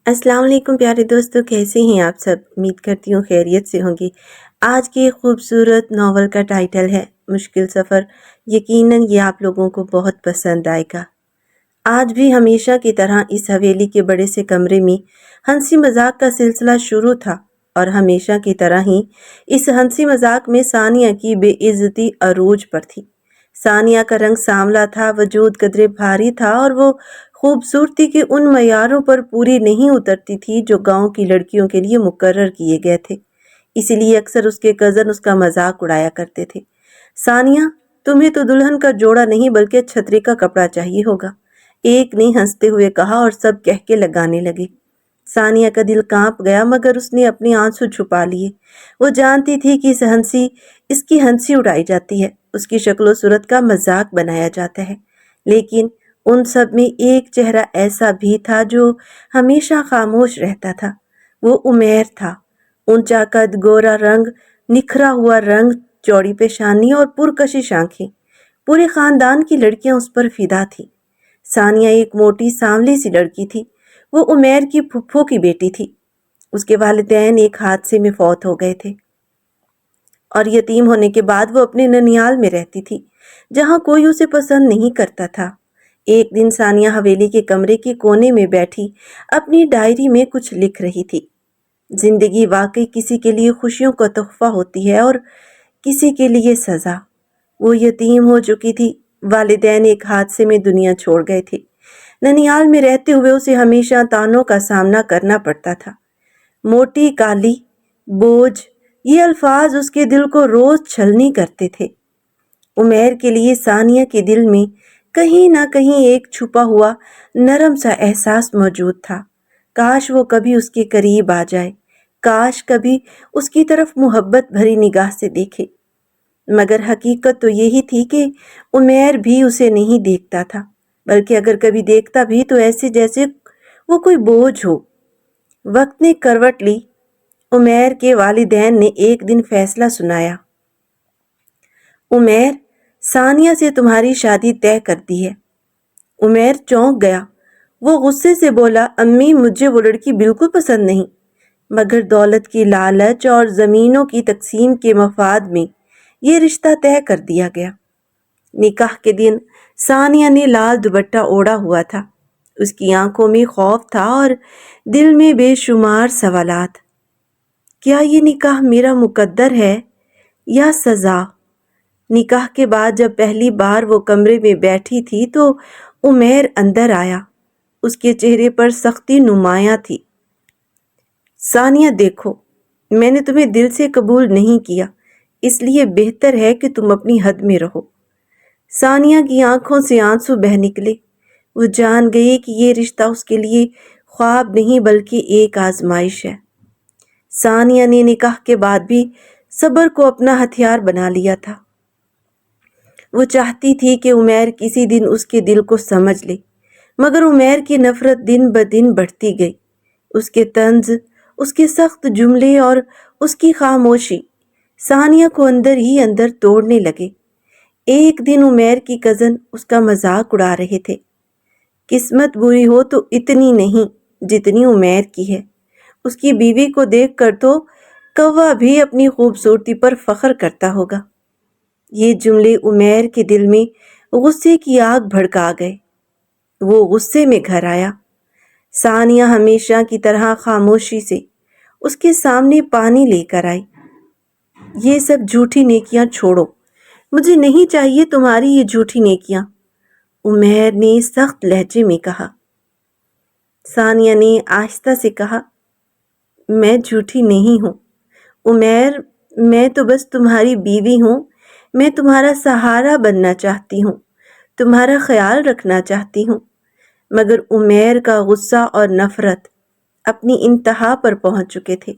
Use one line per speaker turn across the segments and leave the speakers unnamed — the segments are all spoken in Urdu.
السلام علیکم پیارے دوستوں، کیسے ہیں آپ سب؟ امید کرتی ہوں خیریت سے ہوں گے۔ آج کے خوبصورت ناول کا ٹائٹل ہے مشکل سفر۔ یقیناً یہ آپ لوگوں کو بہت پسند آئے گا۔ آج بھی ہمیشہ کی طرح اس حویلی کے بڑے سے کمرے میں ہنسی مذاق کا سلسلہ شروع تھا، اور ہمیشہ کی طرح ہی اس ہنسی مذاق میں ثانیہ کی بے عزتی عروج پر تھی۔ ثانیہ کا رنگ سانولا تھا، وجود قدرے بھاری تھا، اور وہ خوبصورتی کے ان معیاروں پر پوری نہیں اترتی تھی جو گاؤں کی لڑکیوں کے لیے مقرر کیے گئے تھے۔ اسی لیے اکثر اس کے کزن اس کا مذاق اڑایا کرتے تھے۔ ثانیہ، تمہیں تو دلہن کا جوڑا نہیں بلکہ چھتری کا کپڑا چاہیے ہوگا، ایک نے ہنستے ہوئے کہا، اور سب کہکے لگانے لگے۔ ثانیہ کا دل کانپ گیا، مگر اس نے اپنے آنسو چھپا لیے۔ وہ جانتی تھی کہ اس کی ہنسی اڑائی جاتی ہے، اس کی شکل و صورت کا مذاق بنایا جاتا ہے، لیکن ان سب میں ایک چہرہ ایسا بھی تھا جو ہمیشہ خاموش رہتا تھا۔ وہ عمیر تھا۔ اونچا قد، گورا رنگ، نکھرا ہوا رنگ، چوڑی پیشانی اور پرکشش آنکھیں۔ پورے خاندان کی لڑکیاں اس پر فدا تھیں۔ ثانیہ ایک موٹی سانولی سی لڑکی تھی۔ وہ عمیر کی پھپھو کی بیٹی تھی۔ اس کے والدین ایک حادثے میں فوت ہو گئے تھے، اور یتیم ہونے کے بعد وہ اپنے ننیال میں رہتی تھی، جہاں کوئی اسے پسند نہیں کرتا تھا۔ ایک دن ثانیہ حویلی کے کمرے کے کونے میں بیٹھی اپنی ڈائری میں کچھ لکھ رہی تھی۔ زندگی واقعی کسی کے لیے خوشیوں کا تحفہ ہوتی ہے اور کسی کے لیے سزا۔ وہ یتیم ہو چکی تھی، والدین ایک حادثے میں دنیا چھوڑ گئے تھے۔ ننیال میں رہتے ہوئے اسے ہمیشہ تانوں کا سامنا کرنا پڑتا تھا۔ موٹی، کالی، بوجھ، یہ الفاظ اس کے دل کو روز چھلنی کرتے تھے۔ عمیر کے لیے ثانیہ کے دل میں کہیں نہ کہیں ایک چھپا ہوا نرم سا احساس موجود تھا۔ کاش وہ کبھی اس کے قریب آ جائے، کاش کبھی اس کی طرف محبت بھری نگاہ سے دیکھے، مگر حقیقت تو یہی تھی کہ عمیر بھی اسے نہیں دیکھتا تھا، بلکہ اگر کبھی دیکھتا بھی تو ایسے جیسے وہ کوئی بوجھ ہو۔ وقت نے کروٹ لی۔ عمیر کے والدین نے ایک دن فیصلہ سنایا، عمیر، ثانیہ سے تمہاری شادی طے کر دی ہے۔ عمیر چونک گیا۔ وہ غصے سے بولا، امی، مجھے وہ لڑکی بالکل پسند نہیں، مگر دولت کی لالچ اور زمینوں کی تقسیم کے مفاد میں یہ رشتہ طے کر دیا گیا۔ نکاح کے دن ثانیہ نے لال دوپٹہ اوڑھا ہوا تھا۔ اس کی آنکھوں میں خوف تھا اور دل میں بے شمار سوالات۔ کیا یہ نکاح میرا مقدر ہے یا سزا؟ نکاح کے بعد جب پہلی بار وہ کمرے میں بیٹھی تھی تو عمیر اندر آیا۔ اس کے چہرے پر سختی نمایاں تھی۔ ثانیہ، دیکھو، میں نے تمہیں دل سے قبول نہیں کیا، اس لیے بہتر ہے کہ تم اپنی حد میں رہو۔ ثانیہ کی آنکھوں سے آنسو بہہ نکلے۔ وہ جان گئی کہ یہ رشتہ اس کے لیے خواب نہیں بلکہ ایک آزمائش ہے۔ ثانیہ نے نکاح کے بعد بھی صبر کو اپنا ہتھیار بنا لیا تھا۔ وہ چاہتی تھی کہ عمیر کسی دن اس کے دل کو سمجھ لے، مگر عمیر کی نفرت دن بدن بڑھتی گئی۔ اس کے طنز، اس کے سخت جملے اور اس کی خاموشی ثانیہ کو اندر ہی اندر توڑنے لگے۔ ایک دن عمیر کی کزن اس کا مذاق اڑا رہے تھے، قسمت بری ہو تو اتنی نہیں جتنی عمیر کی ہے، اس کی بیوی کو دیکھ کر تو کوا بھی اپنی خوبصورتی پر فخر کرتا ہوگا۔ یہ جملے عمیر کے دل میں غصے کی آگ بھڑکا گئے۔ وہ غصے میں گھر آیا۔ ثانیہ ہمیشہ کی طرح خاموشی سے اس کے سامنے پانی لے کر آئی۔ یہ سب جھوٹی نیکیاں چھوڑو، مجھے نہیں چاہیے تمہاری یہ جھوٹی نیکیاں، عمیر نے سخت لہجے میں کہا۔ ثانیہ نے آہستہ سے کہا، میں جھوٹی نہیں ہوں عمیر، میں تو بس تمہاری بیوی ہوں، میں تمہارا سہارا بننا چاہتی ہوں، تمہارا خیال رکھنا چاہتی ہوں۔ مگر عمیر کا غصہ اور نفرت اپنی انتہا پر پہنچ چکے تھے۔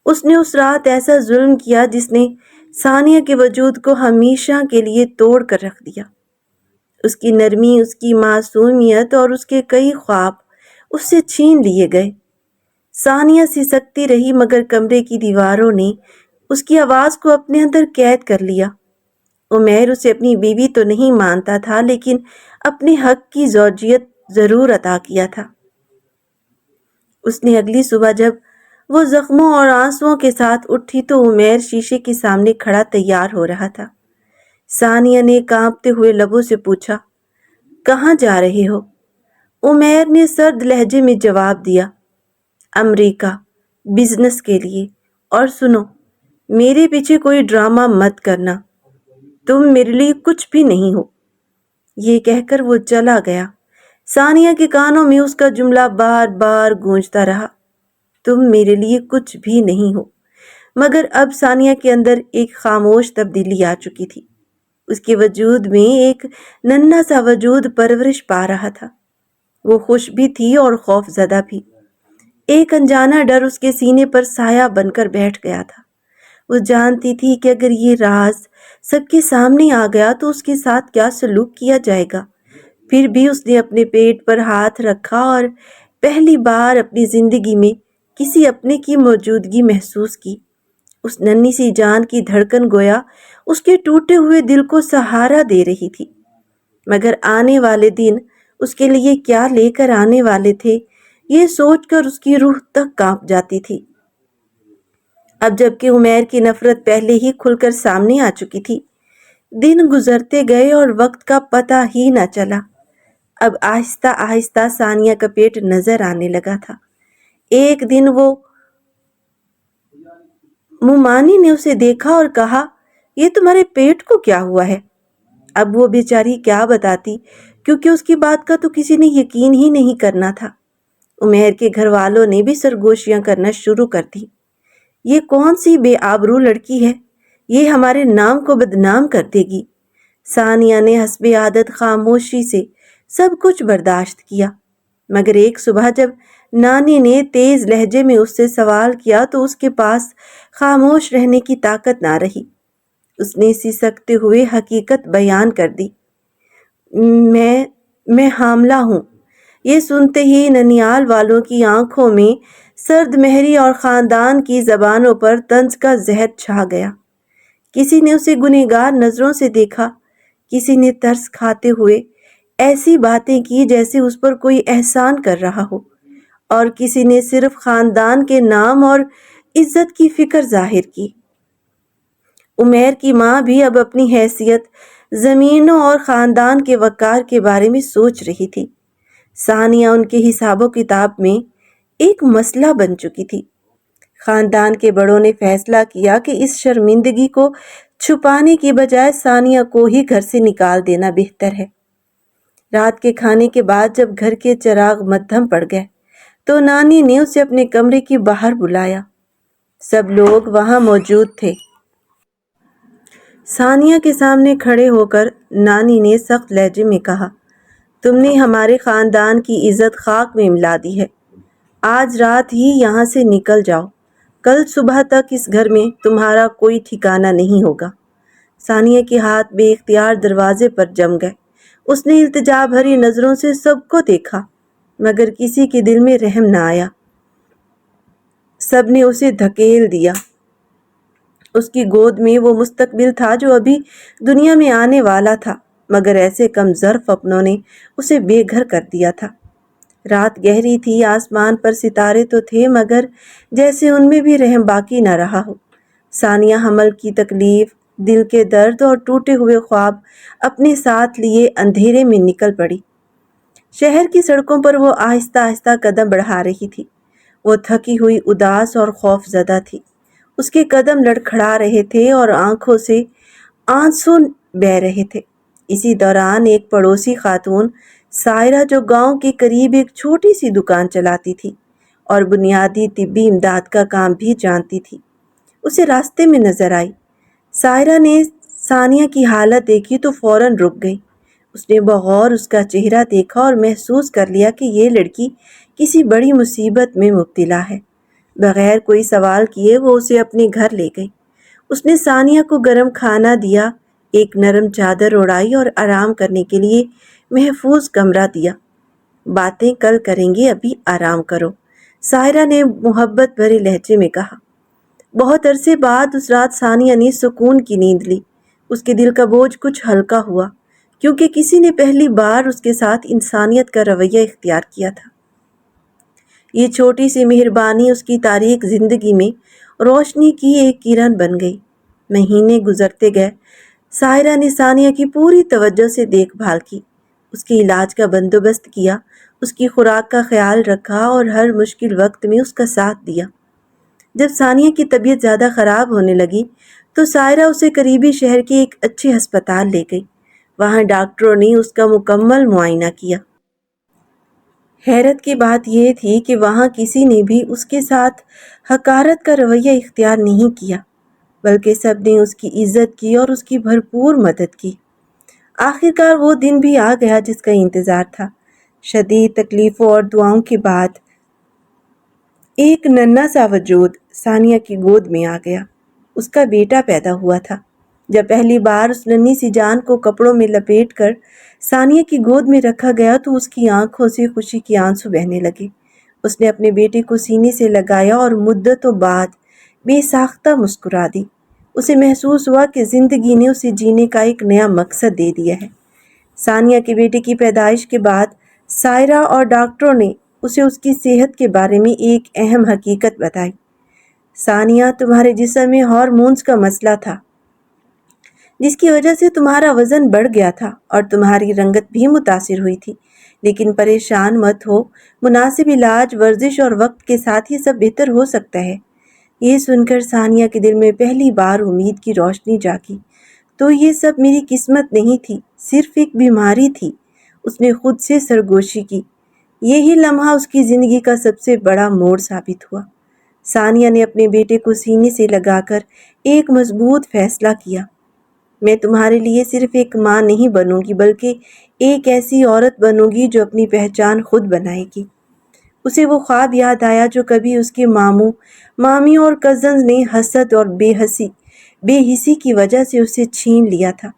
اس نے اس رات ایسا ظلم کیا جس نے ثانیہ کے وجود کو ہمیشہ کے لیے توڑ کر رکھ دیا۔ اس کی نرمی، اس کی معصومیت اور اس کے کئی خواب اس سے چھین لیے گئے۔ ثانیہ سسکتی رہی، مگر کمرے کی دیواروں نے اس کی آواز کو اپنے اندر قید کر لیا۔ عمیر اسے اپنی بیوی تو نہیں مانتا تھا، لیکن اپنے حق کی زوجیت ضرور عطا کیا تھا۔ اس نے اگلی صبح جب وہ زخموں اور آنسوؤں کے ساتھ اٹھی تو عمیر شیشے کے سامنے کھڑا تیار ہو رہا تھا۔ ثانیہ نے کانپتے ہوئے لبوں سے پوچھا، کہاں جا رہے ہو؟ عمیر نے سرد لہجے میں جواب دیا، امریکہ، بزنس کے لیے، اور سنو، میرے پیچھے کوئی ڈرامہ مت کرنا، تم میرے لیے کچھ بھی نہیں ہو۔ یہ کہہ کر وہ چلا گیا۔ ثانیہ کے کانوں میں اس کا جملہ بار بار گونجتا رہا، تم میرے لیے کچھ بھی نہیں ہو۔ مگر اب ثانیہ کے اندر ایک خاموش تبدیلی آ چکی تھی۔ اس کے وجود میں ایک ننھا سا وجود پرورش پا رہا تھا۔ وہ خوش بھی تھی اور خوف زدہ بھی۔ ایک انجانا ڈر اس کے سینے پر سایہ بن کر بیٹھ گیا تھا۔ وہ جانتی تھی کہ اگر یہ راز سب کے سامنے آ گیا تو اس کے ساتھ کیا سلوک کیا جائے گا۔ پھر بھی اس نے اپنے پیٹ پر ہاتھ رکھا اور پہلی بار اپنی زندگی میں کسی اپنے کی موجودگی محسوس کی۔ اس ننھی سی جان کی دھڑکن گویا اس کے ٹوٹے ہوئے دل کو سہارا دے رہی تھی۔ مگر آنے والے دن اس کے لیے کیا لے کر آنے والے تھے، یہ سوچ کر اس کی روح تک کانپ جاتی تھی۔ اب جبکہ عمیر کی نفرت پہلے ہی کھل کر سامنے آ چکی تھی، دن گزرتے گئے اور وقت کا پتہ ہی نہ چلا۔ اب آہستہ آہستہ ثانیہ کا پیٹ نظر آنے لگا تھا۔ ایک دن وہ مومانی نے اسے دیکھا اور کہا، یہ تمہارے پیٹ کو کیا ہوا ہے؟ اب وہ بیچاری کیا بتاتی، کیونکہ اس کی بات کا تو کسی نے یقین ہی نہیں کرنا تھا۔ عمیر کے گھر والوں نے بھی سرگوشیاں کرنا شروع کر دی۔ یہ کون سی بے آبرو لڑکی ہے؟ یہ ہمارے نام کو بدنام کر دے گی۔ ثانیہ نے حسب عادت خاموشی سے سب کچھ برداشت کیا، مگر ایک صبح جب نانی نے تیز لہجے میں اس سے سوال کیا تو اس کے پاس خاموش رہنے کی طاقت نہ رہی۔ اس نے سسکتے ہوئے حقیقت بیان کر دی، میں حاملہ ہوں۔ یہ سنتے ہی ننیال والوں کی آنکھوں میں سرد مہری اور خاندان کی زبانوں پر طنز کا زہر چھا گیا۔ کسی نے اسے گنہگار نظروں سے دیکھا، کسی نے ترس کھاتے ہوئے ایسی باتیں کی جیسے اس پر کوئی احسان کر رہا ہو، اور کسی نے صرف خاندان کے نام اور عزت کی فکر ظاہر کی۔ عمیر کی ماں بھی اب اپنی حیثیت، زمینوں اور خاندان کے وقار کے بارے میں سوچ رہی تھی۔ ثانیہ ان کے حساب و کتاب میں ایک مسئلہ بن چکی تھی۔ خاندان کے بڑوں نے فیصلہ کیا کہ اس شرمندگی کو چھپانے کی بجائے ثانیہ کو ہی گھر سے نکال دینا بہتر ہے۔ رات کے کھانے کے بعد جب گھر کے چراغ مدھم پڑ گئے تو نانی نے اسے اپنے کمرے کے باہر بلایا۔ سب لوگ وہاں موجود تھے۔ ثانیہ کے سامنے کھڑے ہو کر نانی نے سخت لہجے میں کہا، تم نے ہمارے خاندان کی عزت خاک میں ملا دی ہے۔ آج رات ہی یہاں سے نکل جاؤ، کل صبح تک اس گھر میں تمہارا کوئی ٹھکانہ نہیں ہوگا۔ ثانیہ کے ہاتھ بے اختیار دروازے پر جم گئے۔ اس نے التجا بھری نظروں سے سب کو دیکھا، مگر کسی کے دل میں رحم نہ آیا۔ سب نے اسے دھکیل دیا۔ اس کی گود میں وہ مستقبل تھا جو ابھی دنیا میں آنے والا تھا، مگر ایسے کم ظرف اپنوں نے اسے بے گھر کر دیا تھا۔ رات گہری تھی، آسمان پر ستارے تو تھے مگر جیسے ان میں بھی رحم باقی نہ رہا ہو۔ ثانیہ حمل کی تکلیف، دل کے درد اور ٹوٹے ہوئے خواب اپنے ساتھ لیے اندھیرے میں نکل پڑی۔ شہر کی سڑکوں پر وہ آہستہ آہستہ قدم بڑھا رہی تھی۔ وہ تھکی ہوئی، اداس اور خوف زدہ تھی۔ اس کے قدم لڑکھڑا رہے تھے اور آنکھوں سے آنسو بہہ رہے تھے۔ اسی دوران ایک پڑوسی خاتون سائرہ، جو گاؤں کے قریب ایک چھوٹی سی دکان چلاتی تھی اور بنیادی طبی امداد کا کام بھی جانتی تھی، اسے راستے میں نظر آئی۔ سائرہ نے ثانیہ کی حالت دیکھی تو فوراً رک گئی۔ اس نے بغور اس کا چہرہ دیکھا اور محسوس کر لیا کہ یہ لڑکی کسی بڑی مصیبت میں مبتلا ہے۔ بغیر کوئی سوال کیے وہ اسے اپنے گھر لے گئی۔ اس نے ثانیہ کو گرم کھانا دیا، ایک نرم چادر اڑائی اور آرام کرنے کے لیے محفوظ کمرہ دیا۔ باتیں کل کریں گے، ابھی آرام کرو، سائرہ نے محبت بھرے لہجے میں کہا۔ بہت عرصے بعد اس رات ثانیہ نے سکون کی نیند لی۔ اس کے دل کا بوجھ کچھ ہلکا ہوا، کیونکہ کسی نے پہلی بار اس کے ساتھ انسانیت کا رویہ اختیار کیا تھا۔ یہ چھوٹی سی مہربانی اس کی تاریک زندگی میں روشنی کی ایک کرن بن گئی۔ مہینے گزرتے گئے۔ سائرہ نے ثانیہ کی پوری توجہ سے دیکھ بھال کی، اس کے علاج کا بندوبست کیا، اس کی خوراک کا خیال رکھا اور ہر مشکل وقت میں اس کا ساتھ دیا۔ جب ثانیہ کی طبیعت زیادہ خراب ہونے لگی تو سائرہ اسے قریبی شہر کے ایک اچھے ہسپتال لے گئی۔ وہاں ڈاکٹروں نے اس کا مکمل معائنہ کیا۔ حیرت کی بات یہ تھی کہ وہاں کسی نے بھی اس کے ساتھ حقارت کا رویہ اختیار نہیں کیا، بلکہ سب نے اس کی عزت کی اور اس کی بھرپور مدد کی۔ آخر کار وہ دن بھی آ گیا جس کا انتظار تھا۔ شدید تکلیفوں اور دعاؤں کے بعد ایک ننھا سا وجود ثانیہ کی گود میں آ گیا۔ اس کا بیٹا پیدا ہوا تھا۔ جب پہلی بار اس ننھی سی جان کو کپڑوں میں لپیٹ کر ثانیہ کی گود میں رکھا گیا تو اس کی آنکھوں سے خوشی کے آنسو بہنے لگے۔ اس نے اپنے بیٹے کو سینے سے لگایا اور مدتوں بعد بے ساختہ مسکرا دی۔ اسے محسوس ہوا کہ زندگی نے اسے جینے کا ایک نیا مقصد دے دیا ہے۔ ثانیہ کے بیٹے کی پیدائش کے بعد سائرہ اور ڈاکٹروں نے اسے اس کی صحت کے بارے میں ایک اہم حقیقت بتائی۔ ثانیہ، تمہارے جسم میں ہارمونز کا مسئلہ تھا، جس کی وجہ سے تمہارا وزن بڑھ گیا تھا اور تمہاری رنگت بھی متاثر ہوئی تھی۔ لیکن پریشان مت ہو، مناسب علاج، ورزش اور وقت کے ساتھ یہ سب بہتر ہو سکتا ہے۔ یہ سن کر ثانیہ کے دل میں پہلی بار امید کی روشنی جاگی۔ تو یہ سب میری قسمت نہیں تھی، صرف ایک بیماری تھی۔ اس نے خود سے سرگوشی کی۔ یہی لمحہ اس کی زندگی کا سب سے بڑا موڑ ثابت ہوا۔ ثانیہ نے اپنے بیٹے کو سینے سے لگا کر ایک مضبوط فیصلہ کیا۔ میں تمہارے لیے صرف ایک ماں نہیں بنوں گی، بلکہ ایک ایسی عورت بنوں گی جو اپنی پہچان خود بنائے گی۔ اسے وہ خواب یاد آیا جو کبھی اس کے ماموں، مامی اور کزنز نے حسد اور بے حسی کی وجہ سے اسے چھین لیا تھا۔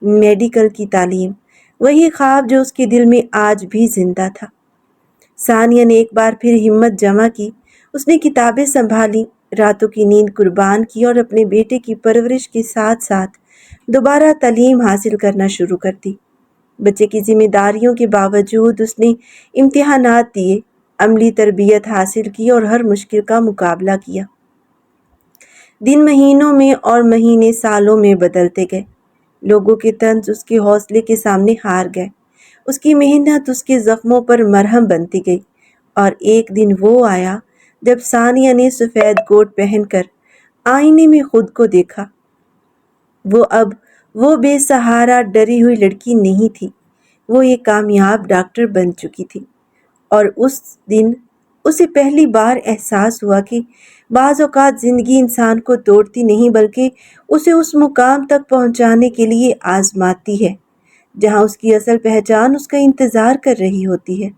میڈیکل کی تعلیم، وہی خواب جو اس کے دل میں آج بھی زندہ تھا۔ ثانیہ نے ایک بار پھر ہمت جمع کی۔ اس نے کتابیں سنبھالی، راتوں کی نیند قربان کی اور اپنے بیٹے کی پرورش کے ساتھ ساتھ دوبارہ تعلیم حاصل کرنا شروع کر دی۔ بچے کی ذمہ داریوں کے باوجود اس نے امتحانات دیے، عملی تربیت حاصل کی اور ہر مشکل کا مقابلہ کیا۔ دن مہینوں میں اور مہینے سالوں میں بدلتے گئے۔ لوگوں کے طنز اس کے حوصلے کے سامنے ہار گئے۔ اس کی محنت اس کے زخموں پر مرہم بنتی گئی۔ اور ایک دن وہ آیا جب ثانیہ نے سفید کوٹ پہن کر آئینے میں خود کو دیکھا۔ وہ بے سہارا ڈری ہوئی لڑکی نہیں تھی، وہ ایک کامیاب ڈاکٹر بن چکی تھی۔ اور اس دن اسے پہلی بار احساس ہوا کہ بعض اوقات زندگی انسان کو توڑتی نہیں بلکہ اسے اس مقام تک پہنچانے کے لیے آزماتی ہے جہاں اس کی اصل پہچان اس کا انتظار کر رہی ہوتی ہے۔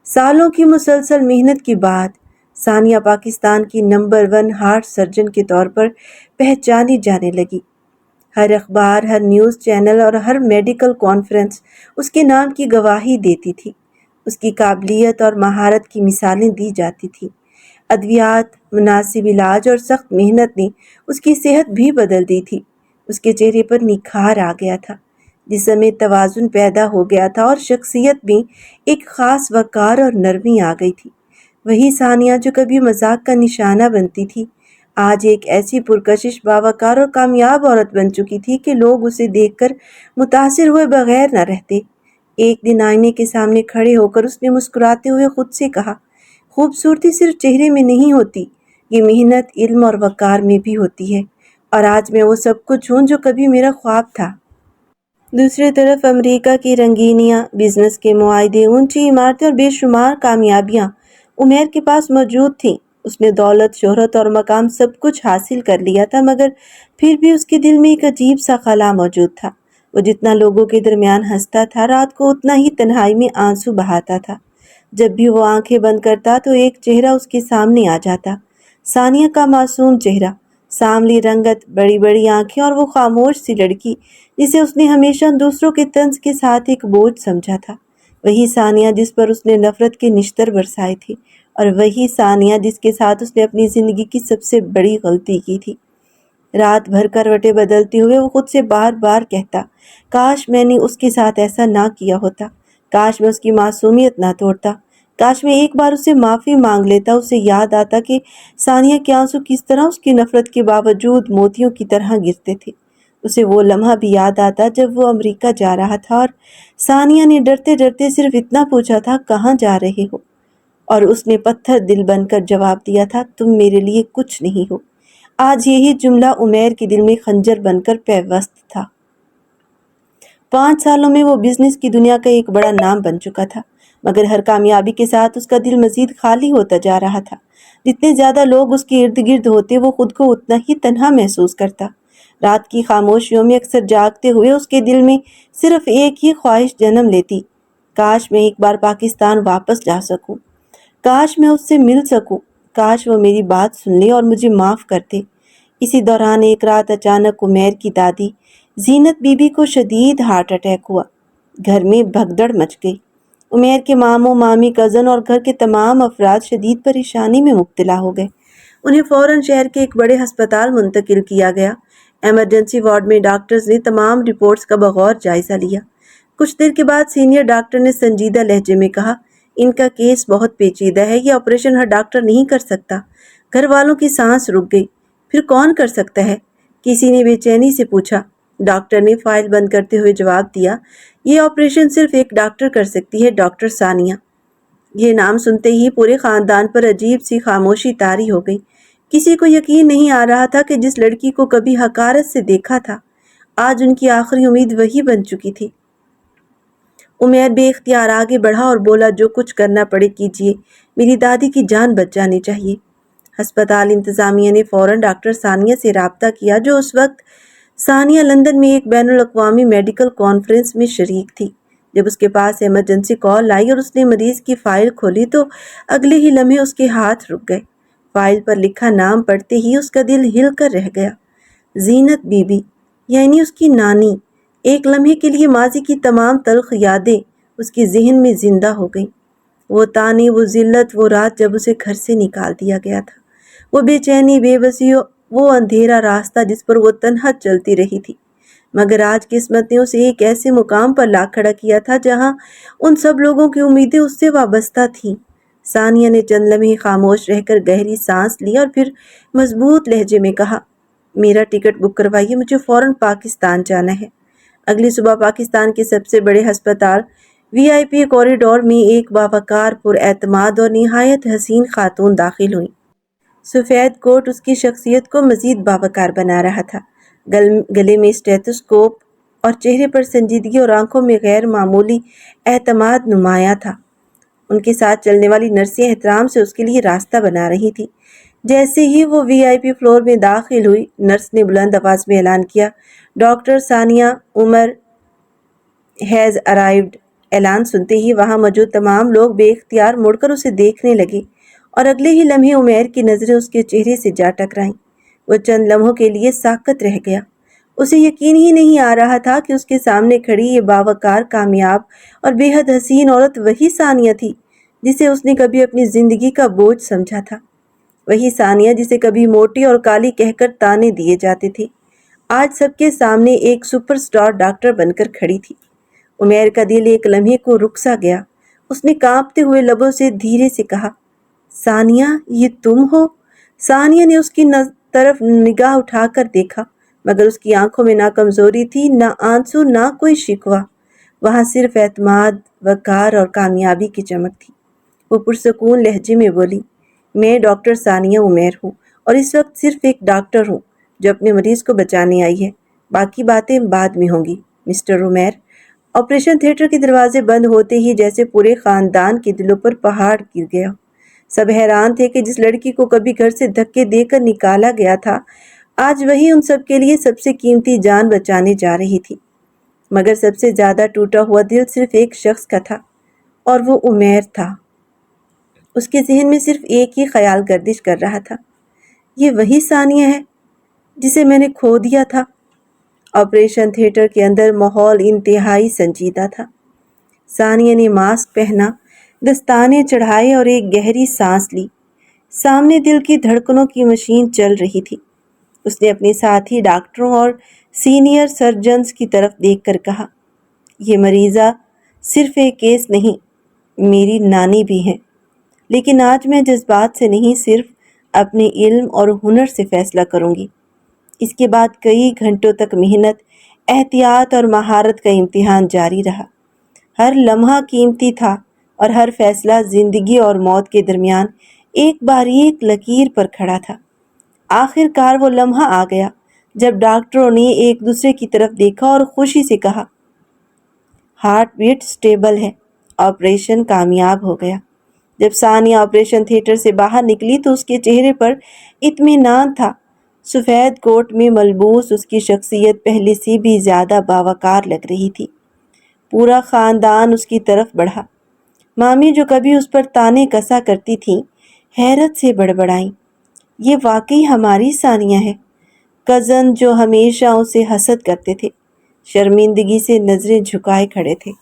سالوں کی مسلسل محنت کے بعد ثانیہ پاکستان کی نمبر 1 ہارٹ سرجن کے طور پر پہچانی جانے لگی۔ ہر اخبار، ہر نیوز چینل اور ہر میڈیکل کانفرنس اس کے نام کی گواہی دیتی تھی۔ اس کی قابلیت اور مہارت کی مثالیں دی جاتی تھیں۔ ادویات، مناسب علاج اور سخت محنت نے اس کی صحت بھی بدل دی تھی۔ اس کے چہرے پر نکھار آ گیا تھا، جسم میں توازن پیدا ہو گیا تھا اور شخصیت میں ایک خاص وقار اور نرمی آ گئی تھی۔ وہی ثانیہ جو کبھی مذاق کا نشانہ بنتی تھی، آج ایک ایسی پرکشش، باوقار اور کامیاب عورت بن چکی تھی کہ لوگ اسے دیکھ کر متاثر ہوئے بغیر نہ رہتے۔ ایک دن آئینے کے سامنے کھڑے ہو کر اس نے مسکراتے ہوئے خود سے کہا، خوبصورتی صرف چہرے میں نہیں ہوتی، یہ محنت، علم اور وقار میں بھی ہوتی ہے، اور آج میں وہ سب کچھ ہوں جو کبھی میرا خواب تھا۔ دوسری طرف امریکہ کی رنگینیاں، بزنس کے معاہدے، اونچی عمارتیں اور بے شمار کامیابیاں عمیر کے پاس موجود تھیں۔ اس نے دولت، شہرت اور مقام سب کچھ حاصل کر لیا تھا، مگر پھر بھی اس کے دل میں ایک عجیب سا خلا موجود تھا۔ وہ جتنا لوگوں کے درمیان ہنستا تھا، رات کو اتنا ہی تنہائی میں آنسو بہاتا تھا۔ جب بھی وہ آنکھیں بند کرتا تو ایک چہرہ اس کے سامنے آ جاتا، ثانیہ کا معصوم چہرہ، سانولی رنگت، بڑی بڑی آنکھیں اور وہ خاموش سی لڑکی جسے اس نے ہمیشہ دوسروں کے طنز کے ساتھ ایک بوجھ سمجھا تھا۔ وہی ثانیہ جس پر اس نے نفرت کے نشتر برسائے تھے، اور وہی ثانیہ جس کے ساتھ اس نے اپنی زندگی کی سب سے بڑی غلطی کی تھی۔ رات بھر کروٹیں بدلتے ہوئے وہ خود سے بار بار کہتا، کاش میں نے اس کے ساتھ ایسا نہ کیا ہوتا، کاش میں اس کی معصومیت نہ توڑتا، کاش میں ایک بار اسے معافی مانگ لیتا، اسے یاد آتا کہ ثانیہ کے آنسو کس طرح اس کی نفرت کے باوجود موتیوں کی طرح گرتے تھے۔ اسے وہ لمحہ بھی یاد آتا جب وہ امریکہ جا رہا تھا اور ثانیہ نے ڈرتے ڈرتے صرف اتنا پوچھا تھا، کہاں جا رہے ہو؟ اور اس نے پتھر دل بن کر جواب دیا تھا، تم میرے لیے کچھ نہیں ہو۔ آج یہی جملہ عمیر کے دل میں خنجر بن کر پیوست تھا۔ 5 سالوں میں وہ بزنس کی دنیا کا ایک بڑا نام بن چکا تھا، مگر ہر کامیابی کے ساتھ اس کا دل مزید خالی ہوتا جا رہا تھا۔ جتنے زیادہ لوگ اس کے ارد گرد ہوتے، وہ خود کو اتنا ہی تنہا محسوس کرتا۔ رات کی خاموشیوں میں اکثر جاگتے ہوئے اس کے دل میں صرف ایک ہی خواہش جنم لیتی، کاش میں ایک بار پاکستان واپس جا سکوں، کاش میں اس سے مل سکوں، کاش وہ میری بات سن لے اور مجھے معاف کر دے۔ اسی دوران ایک رات اچانک عمیر کی دادی زینت بی بی کو شدید ہارٹ اٹیک ہوا۔ گھر میں بھگدڑ مچ گئی۔ عمیر کے ماموں، مامی، کزن اور گھر کے تمام افراد شدید پریشانی میں مبتلا ہو گئے۔ انہیں فوراً شہر کے ایک بڑے ہسپتال منتقل کیا گیا۔ ایمرجنسی وارڈ میں ڈاکٹرز نے تمام رپورٹس کا بغور جائزہ لیا۔ کچھ دیر کے بعد سینئر ڈاکٹر نے سنجیدہ لہجے میں کہا، ان کا کیس بہت پیچیدہ ہے، یہ آپریشن ہر ڈاکٹر نہیں کر سکتا۔ گھر والوں کی سانس رک گئی۔ پھر کون کر سکتا ہے؟ کسی نے بے چینی سے پوچھا۔ ڈاکٹر نے فائل بند کرتے ہوئے جواب دیا، یہ آپریشن صرف ایک ڈاکٹر کر سکتی ہے، ڈاکٹر ثانیہ۔ یہ نام سنتے ہی پورے خاندان پر عجیب سی خاموشی طاری ہو گئی۔ کسی کو یقین نہیں آ رہا تھا کہ جس لڑکی کو کبھی حقارت سے دیکھا تھا، آج ان کی آخری امید وہی بن چکی تھی۔ عمیر بے اختیار آگے بڑھا اور بولا، جو کچھ کرنا پڑے کیجیے، میری دادی کی جان بچ جانی چاہیے۔ ہسپتال انتظامیہ نے فوراً ڈاکٹر ثانیہ سے رابطہ کیا، جو اس وقت ثانیہ لندن میں ایک بین الاقوامی میڈیکل کانفرنس میں شریک تھی۔ جب اس کے پاس ایمرجنسی کال آئی اور اس نے مریض کی فائل کھولی تو اگلے ہی لمحے اس کے ہاتھ رک گئے۔ فائل پر لکھا نام پڑھتے ہی اس کا دل ہل کر رہ گیا۔ زینت بی بی، یعنی اس کی نانی۔ ایک لمحے کے لیے ماضی کی تمام تلخ یادیں اس کے ذہن میں زندہ ہو گئیں۔ وہ تانے، وہ ذلت، وہ رات جب اسے گھر سے نکال دیا گیا تھا، وہ بے چینی، بے بسی، وہ اندھیرا راستہ جس پر وہ تنہا چلتی رہی تھی۔ مگر آج قسمت نے اسے ایک ایسے مقام پر لا کھڑا کیا تھا جہاں ان سب لوگوں کی امیدیں اس سے وابستہ تھیں۔ ثانیہ نے چند لمحے خاموش رہ کر گہری سانس لی اور پھر مضبوط لہجے میں کہا، میرا ٹکٹ بک کروائیے، مجھے فوراً پاکستان جانا ہے۔ اگلی صبح پاکستان کے سب سے بڑے ہسپتال وی آئی پی کوریڈور میں ایک باوقار، پر اعتماد اور نہایت حسین خاتون داخل ہوئی۔ سفید کوٹ اس کی شخصیت کو مزید باوقار بنا رہا تھا۔ گلے میں اسٹیتھوسکوپ اور چہرے پر سنجیدگی اور آنکھوں میں غیر معمولی اعتماد نمایاں تھا۔ ان کے ساتھ چلنے والی نرسیں احترام سے اس کے لیے راستہ بنا رہی تھی۔ جیسے ہی وہ وی آئی پی فلور میں داخل ہوئی، نرس نے بلند آواز میں اعلان کیا، doctor Sania Umar has arrived. اعلان سنتے ہی وہاں موجود تمام لوگ بے اختیار مڑ کر اسے دیکھنے لگے اور اگلے ہی لمحے عمیر کی نظریں اس کے چہرے سے جا ٹکرائیں۔ وہ چند لمحوں کے لیے ساکت رہ گیا۔ اسے یقین ہی نہیں آ رہا تھا کہ اس کے سامنے کھڑی یہ باوقار، کامیاب اور بے حد حسین عورت وہی ثانیہ تھی جسے اس نے کبھی اپنی زندگی کا بوجھ سمجھا تھا، وہی ثانیہ جسے کبھی موٹی اور کالی کہہ کر تانے دیے جاتے تھے، آج سب کے سامنے ایک سپر سٹار ڈاکٹر بن کر کھڑی تھی۔ عمیر کا دل ایک لمحے کو رک سا گیا۔ اس نے کانپتے ہوئے لبوں سے دھیرے سے کہا، ثانیہ، یہ تم ہو؟ ثانیہ نے اس کی طرف نگاہ اٹھا کر دیکھا، مگر اس کی آنکھوں میں نہ کمزوری تھی، نہ آنسو، نہ کوئی شکوہ۔ وہاں صرف اعتماد، وقار اور کامیابی کی چمک تھی۔ وہ پرسکون لہجے میں بولی، میں ڈاکٹر ثانیہ عمیر ہوں اور اس وقت صرف ایک ڈاکٹر ہوں جو اپنے مریض کو بچانے آئی ہے۔ باقی باتیں بعد میں ہوں گی، مسٹر عمیر۔ آپریشن تھیٹر کے دروازے بند ہوتے ہی جیسے پورے خاندان کے دلوں پر پہاڑ گر گیا۔ سب حیران تھے کہ جس لڑکی کو کبھی گھر سے دھکے دے کر نکالا گیا تھا، آج وہی ان سب کے لیے سب سے قیمتی جان بچانے جا رہی تھی۔ مگر سب سے زیادہ ٹوٹا ہوا دل صرف ایک شخص کا تھا، اور وہ عمیر تھا۔ اس کے ذہن میں صرف ایک ہی خیال گردش کر رہا تھا، یہ وہی ثانیہ ہے جسے میں نے کھو دیا تھا۔ آپریشن تھیٹر کے اندر ماحول انتہائی سنجیدہ تھا۔ ثانیہ نے ماسک پہنا، دستانے چڑھائے اور ایک گہری سانس لی۔ سامنے دل کی دھڑکنوں کی مشین چل رہی تھی۔ اس نے اپنے ساتھی ڈاکٹروں اور سینئر سرجنز کی طرف دیکھ کر کہا، یہ مریضہ صرف ایک کیس نہیں، میری نانی بھی ہیں۔ لیکن آج میں جذبات سے نہیں، صرف اپنے علم اور ہنر سے فیصلہ کروں گی۔ اس کے بعد کئی گھنٹوں تک محنت، احتیاط اور مہارت کا امتحان جاری رہا۔ ہر لمحہ قیمتی تھا اور ہر فیصلہ زندگی اور موت کے درمیان ایک باریک لکیر پر کھڑا تھا۔ آخر کار وہ لمحہ آ گیا جب ڈاکٹروں نے ایک دوسرے کی طرف دیکھا اور خوشی سے کہا، ہارٹ بیٹ سٹیبل ہے، آپریشن کامیاب ہو گیا۔ جب ثانیہ آپریشن تھیٹر سے باہر نکلی تو اس کے چہرے پر اطمینان تھا۔ سفید کوٹ میں ملبوس اس کی شخصیت پہلے سے بھی زیادہ باوقار لگ رہی تھی۔ پورا خاندان اس کی طرف بڑھا۔ مامی جو کبھی اس پر تانے کسا کرتی تھیں، حیرت سے بڑبڑائیں، یہ واقعی ہماری ثانیہ ہے۔ کزن جو ہمیشہ اسے حسد کرتے تھے، شرمندگی سے نظریں جھکائے کھڑے تھے۔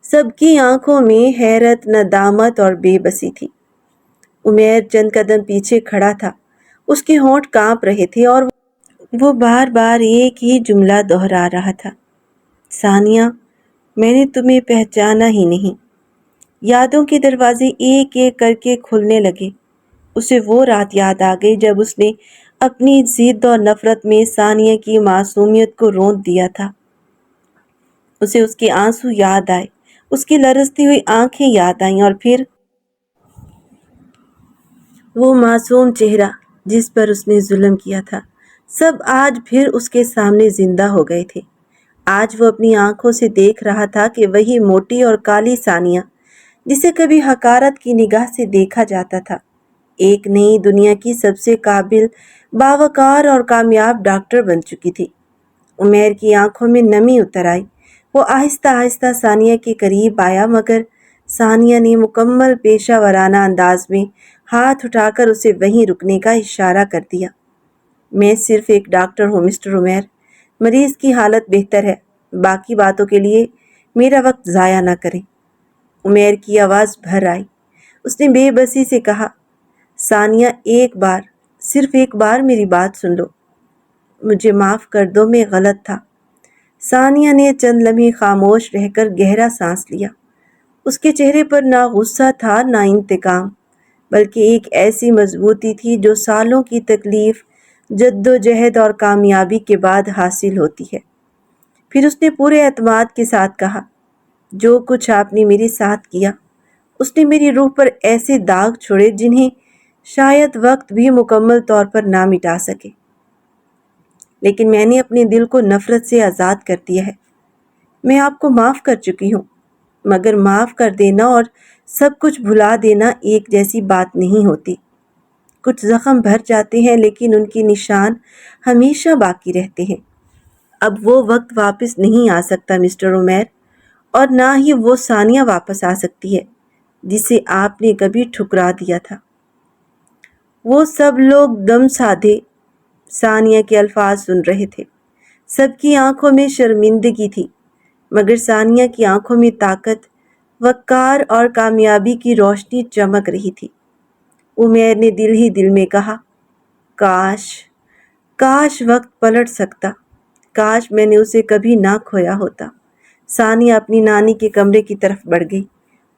سب کی آنکھوں میں حیرت، ندامت اور بے بسی تھی۔ عمیر چند قدم پیچھے کھڑا تھا، اس کے ہونٹ کانپ رہے تھے اور وہ بار بار ایک ہی جملہ دہرا رہا تھا، ثانیہ، میں نے تمہیں پہچانا ہی نہیں۔ یادوں کے دروازے ایک ایک کر کے کھلنے لگے۔ اسے وہ رات یاد آ گئی جب اس نے اپنی ضد اور نفرت میں ثانیہ کی معصومیت کو روند دیا تھا۔ اسے اس کے آنسو یاد آئے، اس کی لرزتی ہوئی آنکھیں یاد آئیں، اور پھر وہ معصوم چہرہ جس پر اس نے ظلم کیا تھا۔ سب آج پھر اس کے سامنے زندہ ہو گئے تھے۔ آج وہ اپنی آنکھوں سے دیکھ رہا تھا کہ وہی موٹی اور کالی ثانیہ جسے کبھی حقارت کی نگاہ سے دیکھا جاتا تھا، ایک نئی دنیا کی سب سے قابل، باوقار اور کامیاب ڈاکٹر بن چکی تھی۔ عمیر کی آنکھوں میں نمی اتر آئی۔ وہ آہستہ آہستہ ثانیہ کے قریب آیا، مگر ثانیہ نے مکمل پیشہ ورانہ انداز میں ہاتھ اٹھا کر اسے وہیں رکنے کا اشارہ کر دیا۔ میں صرف ایک ڈاکٹر ہوں مسٹر عمیر، مریض کی حالت بہتر ہے، باقی باتوں کے لیے میرا وقت ضائع نہ کریں۔ عمیر کی آواز بھر آئی۔ اس نے بے بسی سے کہا، ثانیہ، ایک بار، صرف ایک بار میری بات سن لو۔ مجھے معاف کر دو، میں غلط تھا۔ ثانیہ نے چند لمحے خاموش رہ کر گہرا سانس لیا۔ اس کے چہرے پر نہ غصہ تھا، نہ انتقام، بلکہ ایک ایسی مضبوطی تھی جو سالوں کی تکلیف، جدوجہد اور کامیابی کے بعد حاصل ہوتی ہے۔ پھر اس نے پورے اعتماد کے ساتھ کہا، جو کچھ آپ نے میرے ساتھ کیا، اس نے میری روح پر ایسے داغ چھوڑے جنہیں شاید وقت بھی مکمل طور پر نہ مٹا سکے، لیکن میں نے اپنے دل کو نفرت سے آزاد کر دیا ہے۔ میں آپ کو معاف کر چکی ہوں، مگر معاف کر دینا اور سب کچھ بھلا دینا ایک جیسی بات نہیں ہوتی۔ کچھ زخم بھر جاتے ہیں لیکن ان کی نشان ہمیشہ باقی رہتے ہیں۔ اب وہ وقت واپس نہیں آ سکتا مسٹر عمیر، اور نہ ہی وہ ثانیہ واپس آ سکتی ہے جسے آپ نے کبھی ٹھکرا دیا تھا۔ وہ سب لوگ دم سادھے ثانیہ کے الفاظ سن رہے تھے۔ سب کی آنکھوں میں شرمندگی تھی، مگر ثانیہ کی آنکھوں میں طاقت، وقار اور کامیابی کی روشنی چمک رہی تھی۔ عمیر نے دل ہی دل میں کہا، کاش وقت پلٹ سکتا، کاش میں نے اسے کبھی نہ کھویا ہوتا۔ ثانیہ اپنی نانی کے کمرے کی طرف بڑھ گئی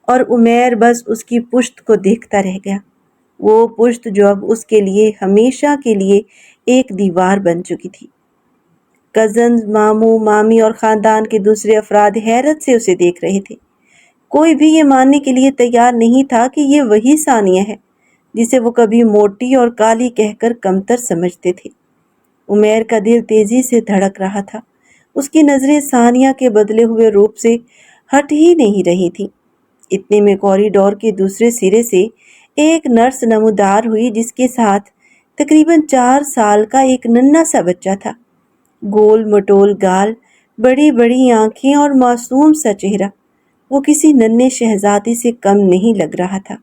اور عمیر بس اس کی پشت کو دیکھتا رہ گیا، وہ پشت جو اب اس کے لیے ہمیشہ کے لیے ایک دیوار بن چکی تھی۔ کزنز، ماموں، مامی اور خاندان کے دوسرے افراد حیرت سے اسے دیکھ رہے تھے۔ کوئی بھی یہ ماننے کے لیے تیار نہیں تھا کہ یہ وہی ثانیہ ہے جسے وہ کبھی موٹی اور کالی کہہ کر کمتر سمجھتے تھے۔ عمیر کا دل تیزی سے دھڑک رہا تھا۔ اس کی نظریں ثانیہ کے بدلے ہوئے روپ سے ہٹ ہی نہیں رہی تھیں۔ اتنے میں کوریڈور کے دوسرے سرے سے ایک نرس نمودار ہوئی جس کے ساتھ تقریباً 4 سال کا ایک ننھا سا بچہ تھا۔ گول مٹول گال، بڑی بڑی آنکھیں اور معصوم سا چہرہ، وہ کسی ننھے شہزادے سے کم نہیں لگ رہا تھا۔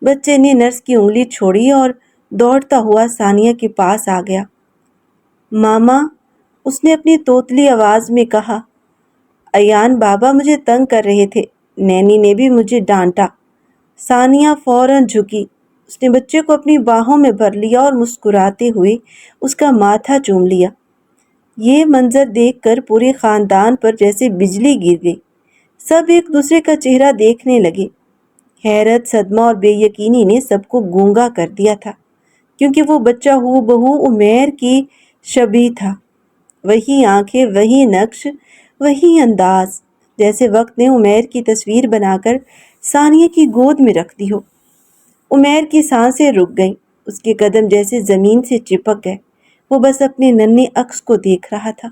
بچے نے نرس کی انگلی چھوڑی اور دوڑتا ہوا ثانیہ کے پاس آ گیا۔ ماما، اس نے اپنی توتلی آواز میں کہا، ایان بابا مجھے تنگ کر رہے تھے، نینی نے بھی مجھے ڈانٹا۔ ثانیہ فوراً جھکی، اس نے بچے کو اپنی باہوں میں بھر لیا اور مسکراتے ہوئے اس کا ماتھا چوم لیا۔ یہ منظر دیکھ کر پورے خاندان پر جیسے بجلی گر گئی۔ سب ایک دوسرے کا چہرہ دیکھنے لگے۔ حیرت، صدمہ اور بے یقینی نے سب کو گونگا کر دیا تھا، کیونکہ وہ بچہ ہو بہو عمیر کی شبیہ تھا۔ وہی آنکھیں، وہی نقش، وہی انداز، جیسے وقت نے عمیر کی تصویر بنا کر ثانیہ کی گود میں رکھ دی ہو۔ عمیر کی سانسیں رک گئیں، اس کے قدم جیسے زمین سے چپک گئے۔ وہ بس اپنے ننھے عکس کو دیکھ رہا تھا،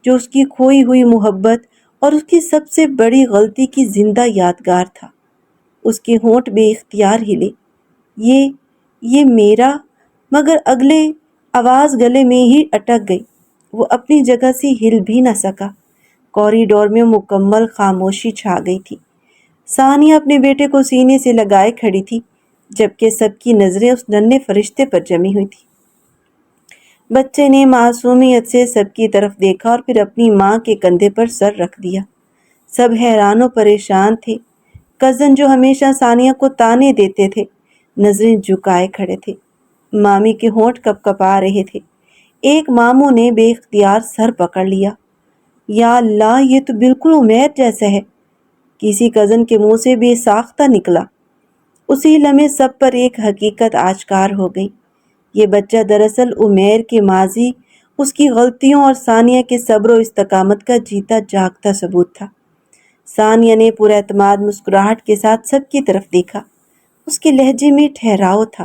جو اس کی کھوئی ہوئی محبت اور اس کی سب سے بڑی غلطی کی زندہ یادگار تھا۔ اس کے ہونٹ بے اختیار ہلے، یہ میرا، مگر اگلے آواز گلے میں ہی اٹک گئی۔ وہ اپنی جگہ سے ہل بھی نہ سکا۔ کوریڈور میں مکمل خاموشی چھا گئی تھی۔ ثانیہ اپنے بیٹے کو سینے سے لگائے کھڑی تھی، جبکہ سب کی نظریں اس ننھے فرشتے پر جمی ہوئی تھی۔ بچے نے معصومیت سے سب کی طرف دیکھا اور پھر اپنی ماں کے کندھے پر سر رکھ دیا۔ سب حیران و پریشان تھے۔ کزن جو ہمیشہ ثانیہ کو طعنے دیتے تھے، نظریں جھکائے کھڑے تھے۔ مامی کے ہونٹ کپ کپا رہے تھے۔ ایک ماموں نے بے اختیار سر پکڑ لیا۔ یا اللہ، یہ تو بالکل عمیر جیسا ہے، کسی کزن کے منہ سے بے ساختہ نکلا۔ اسی لمحے سب پر ایک حقیقت آشکار ہو گئی۔ یہ بچہ دراصل عمیر کے ماضی، اس کی غلطیوں اور ثانیہ کے صبر و استقامت کا جیتا جاگتا ثبوت تھا۔ ثانیہ نے پورا اعتماد مسکراہٹ کے ساتھ سب کی طرف دیکھا۔ اس کے لہجے میں ٹھہراؤ تھا،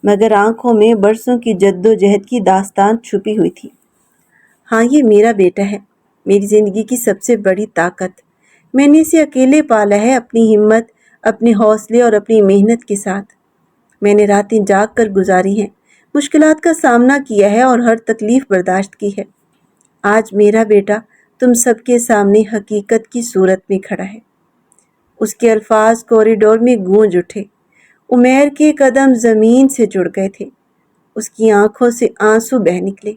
مگر آنکھوں میں برسوں کی جد و جہد کی داستان چھپی ہوئی تھی۔ ہاں، یہ میرا بیٹا ہے، میری زندگی کی سب سے بڑی طاقت۔ میں نے اسے اکیلے پالا ہے، اپنی ہمت، اپنے حوصلے اور اپنی محنت کے ساتھ۔ میں نے راتیں جاگ کر گزاری ہیں، مشکلات کا سامنا کیا ہے اور ہر تکلیف برداشت کی ہے۔ آج میرا بیٹا تم سب کے سامنے حقیقت کی صورت میں کھڑا ہے۔ اس کے الفاظ کوریڈور میں گونج اٹھے۔ عمیر کے قدم زمین سے جڑ گئے تھے۔ اس کی آنکھوں سے آنسو بہہ نکلے۔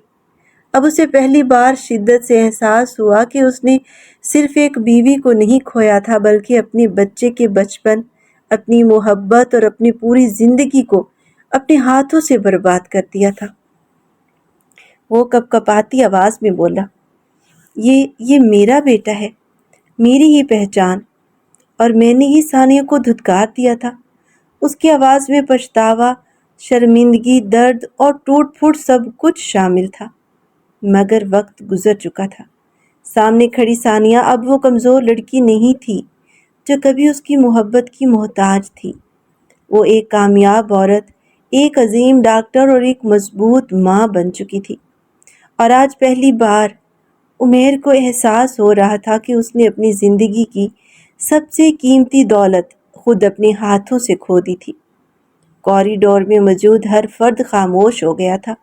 اب اسے پہلی بار شدت سے احساس ہوا کہ اس نے صرف ایک بیوی کو نہیں کھویا تھا، بلکہ اپنے بچے کے بچپن، اپنی محبت اور اپنی پوری زندگی کو اپنے ہاتھوں سے برباد کر دیا تھا۔ وہ کپ کپاتی آواز میں بولا، یہ میرا بیٹا ہے، میری ہی پہچان، اور میں نے ہی ثانیہ کو دھتکار دیا تھا۔ اس کی آواز میں پچھتاوا، شرمندگی، درد اور ٹوٹ پھوٹ سب کچھ شامل تھا۔ مگر وقت گزر چکا تھا۔ سامنے کھڑی ثانیہ اب وہ کمزور لڑکی نہیں تھی جو کبھی اس کی محبت کی محتاج تھی۔ وہ ایک کامیاب عورت، ایک عظیم ڈاکٹر اور ایک مضبوط ماں بن چکی تھی۔ اور آج پہلی بار عمیر کو احساس ہو رہا تھا کہ اس نے اپنی زندگی کی سب سے قیمتی دولت خود اپنے ہاتھوں سے کھو دی تھی۔ کوریڈور میں موجود ہر فرد خاموش ہو گیا تھا۔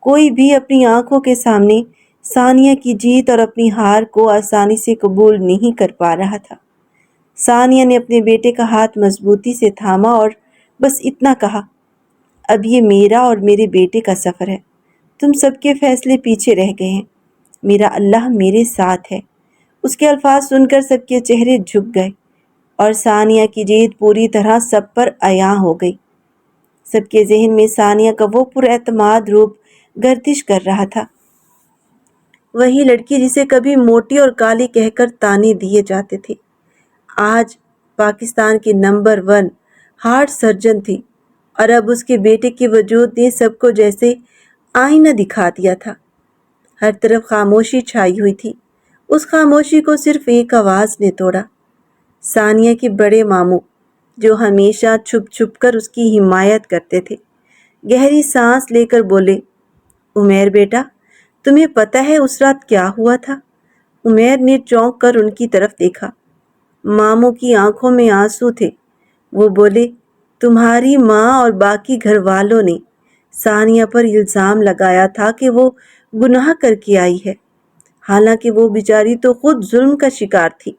کوئی بھی اپنی آنکھوں کے سامنے ثانیہ کی جیت اور اپنی ہار کو آسانی سے قبول نہیں کر پا رہا تھا۔ ثانیہ نے اپنے بیٹے کا ہاتھ مضبوطی سے تھاما اور بس اتنا کہا، اب یہ میرا اور میرے بیٹے کا سفر ہے، تم سب کے فیصلے پیچھے رہ گئے ہیں، میرا اللہ میرے ساتھ ہے۔ اس کے الفاظ سن کر سب کے چہرے جھک گئے اور ثانیہ کی جیت پوری طرح سب پر عیاں ہو گئی۔ سب کے ذہن میں ثانیہ کا وہ پر اعتماد روپ گردش کر رہا تھا، وہی لڑکی جسے کبھی موٹی اور کالی کہہ کر طعنے دیے جاتے تھے، آج پاکستان کی نمبر 1 ہارٹ سرجن تھی۔ اور اب اس کے بیٹے کے وجود نے سب کو جیسے آئینہ دکھا دیا تھا۔ ہر طرف خاموشی چھائی ہوئی تھی۔ اس خاموشی کو صرف ایک آواز نے توڑا۔ ثانیہ کے بڑے ماموں، جو ہمیشہ چھپ چھپ کر اس کی حمایت کرتے تھے، گہری سانس لے کر بولے، عمیر بیٹا، تمہیں پتہ ہے اس رات کیا ہوا تھا؟ عمیر نے چونک کر ان کی طرف دیکھا۔ ماموں کی آنکھوں میں آنسو تھے۔ وہ بولے، تمہاری ماں اور باقی گھر والوں نے ثانیہ پر الزام لگایا تھا کہ وہ گناہ کر کے آئی ہے، حالانکہ وہ بیچاری تو خود ظلم کا شکار تھی۔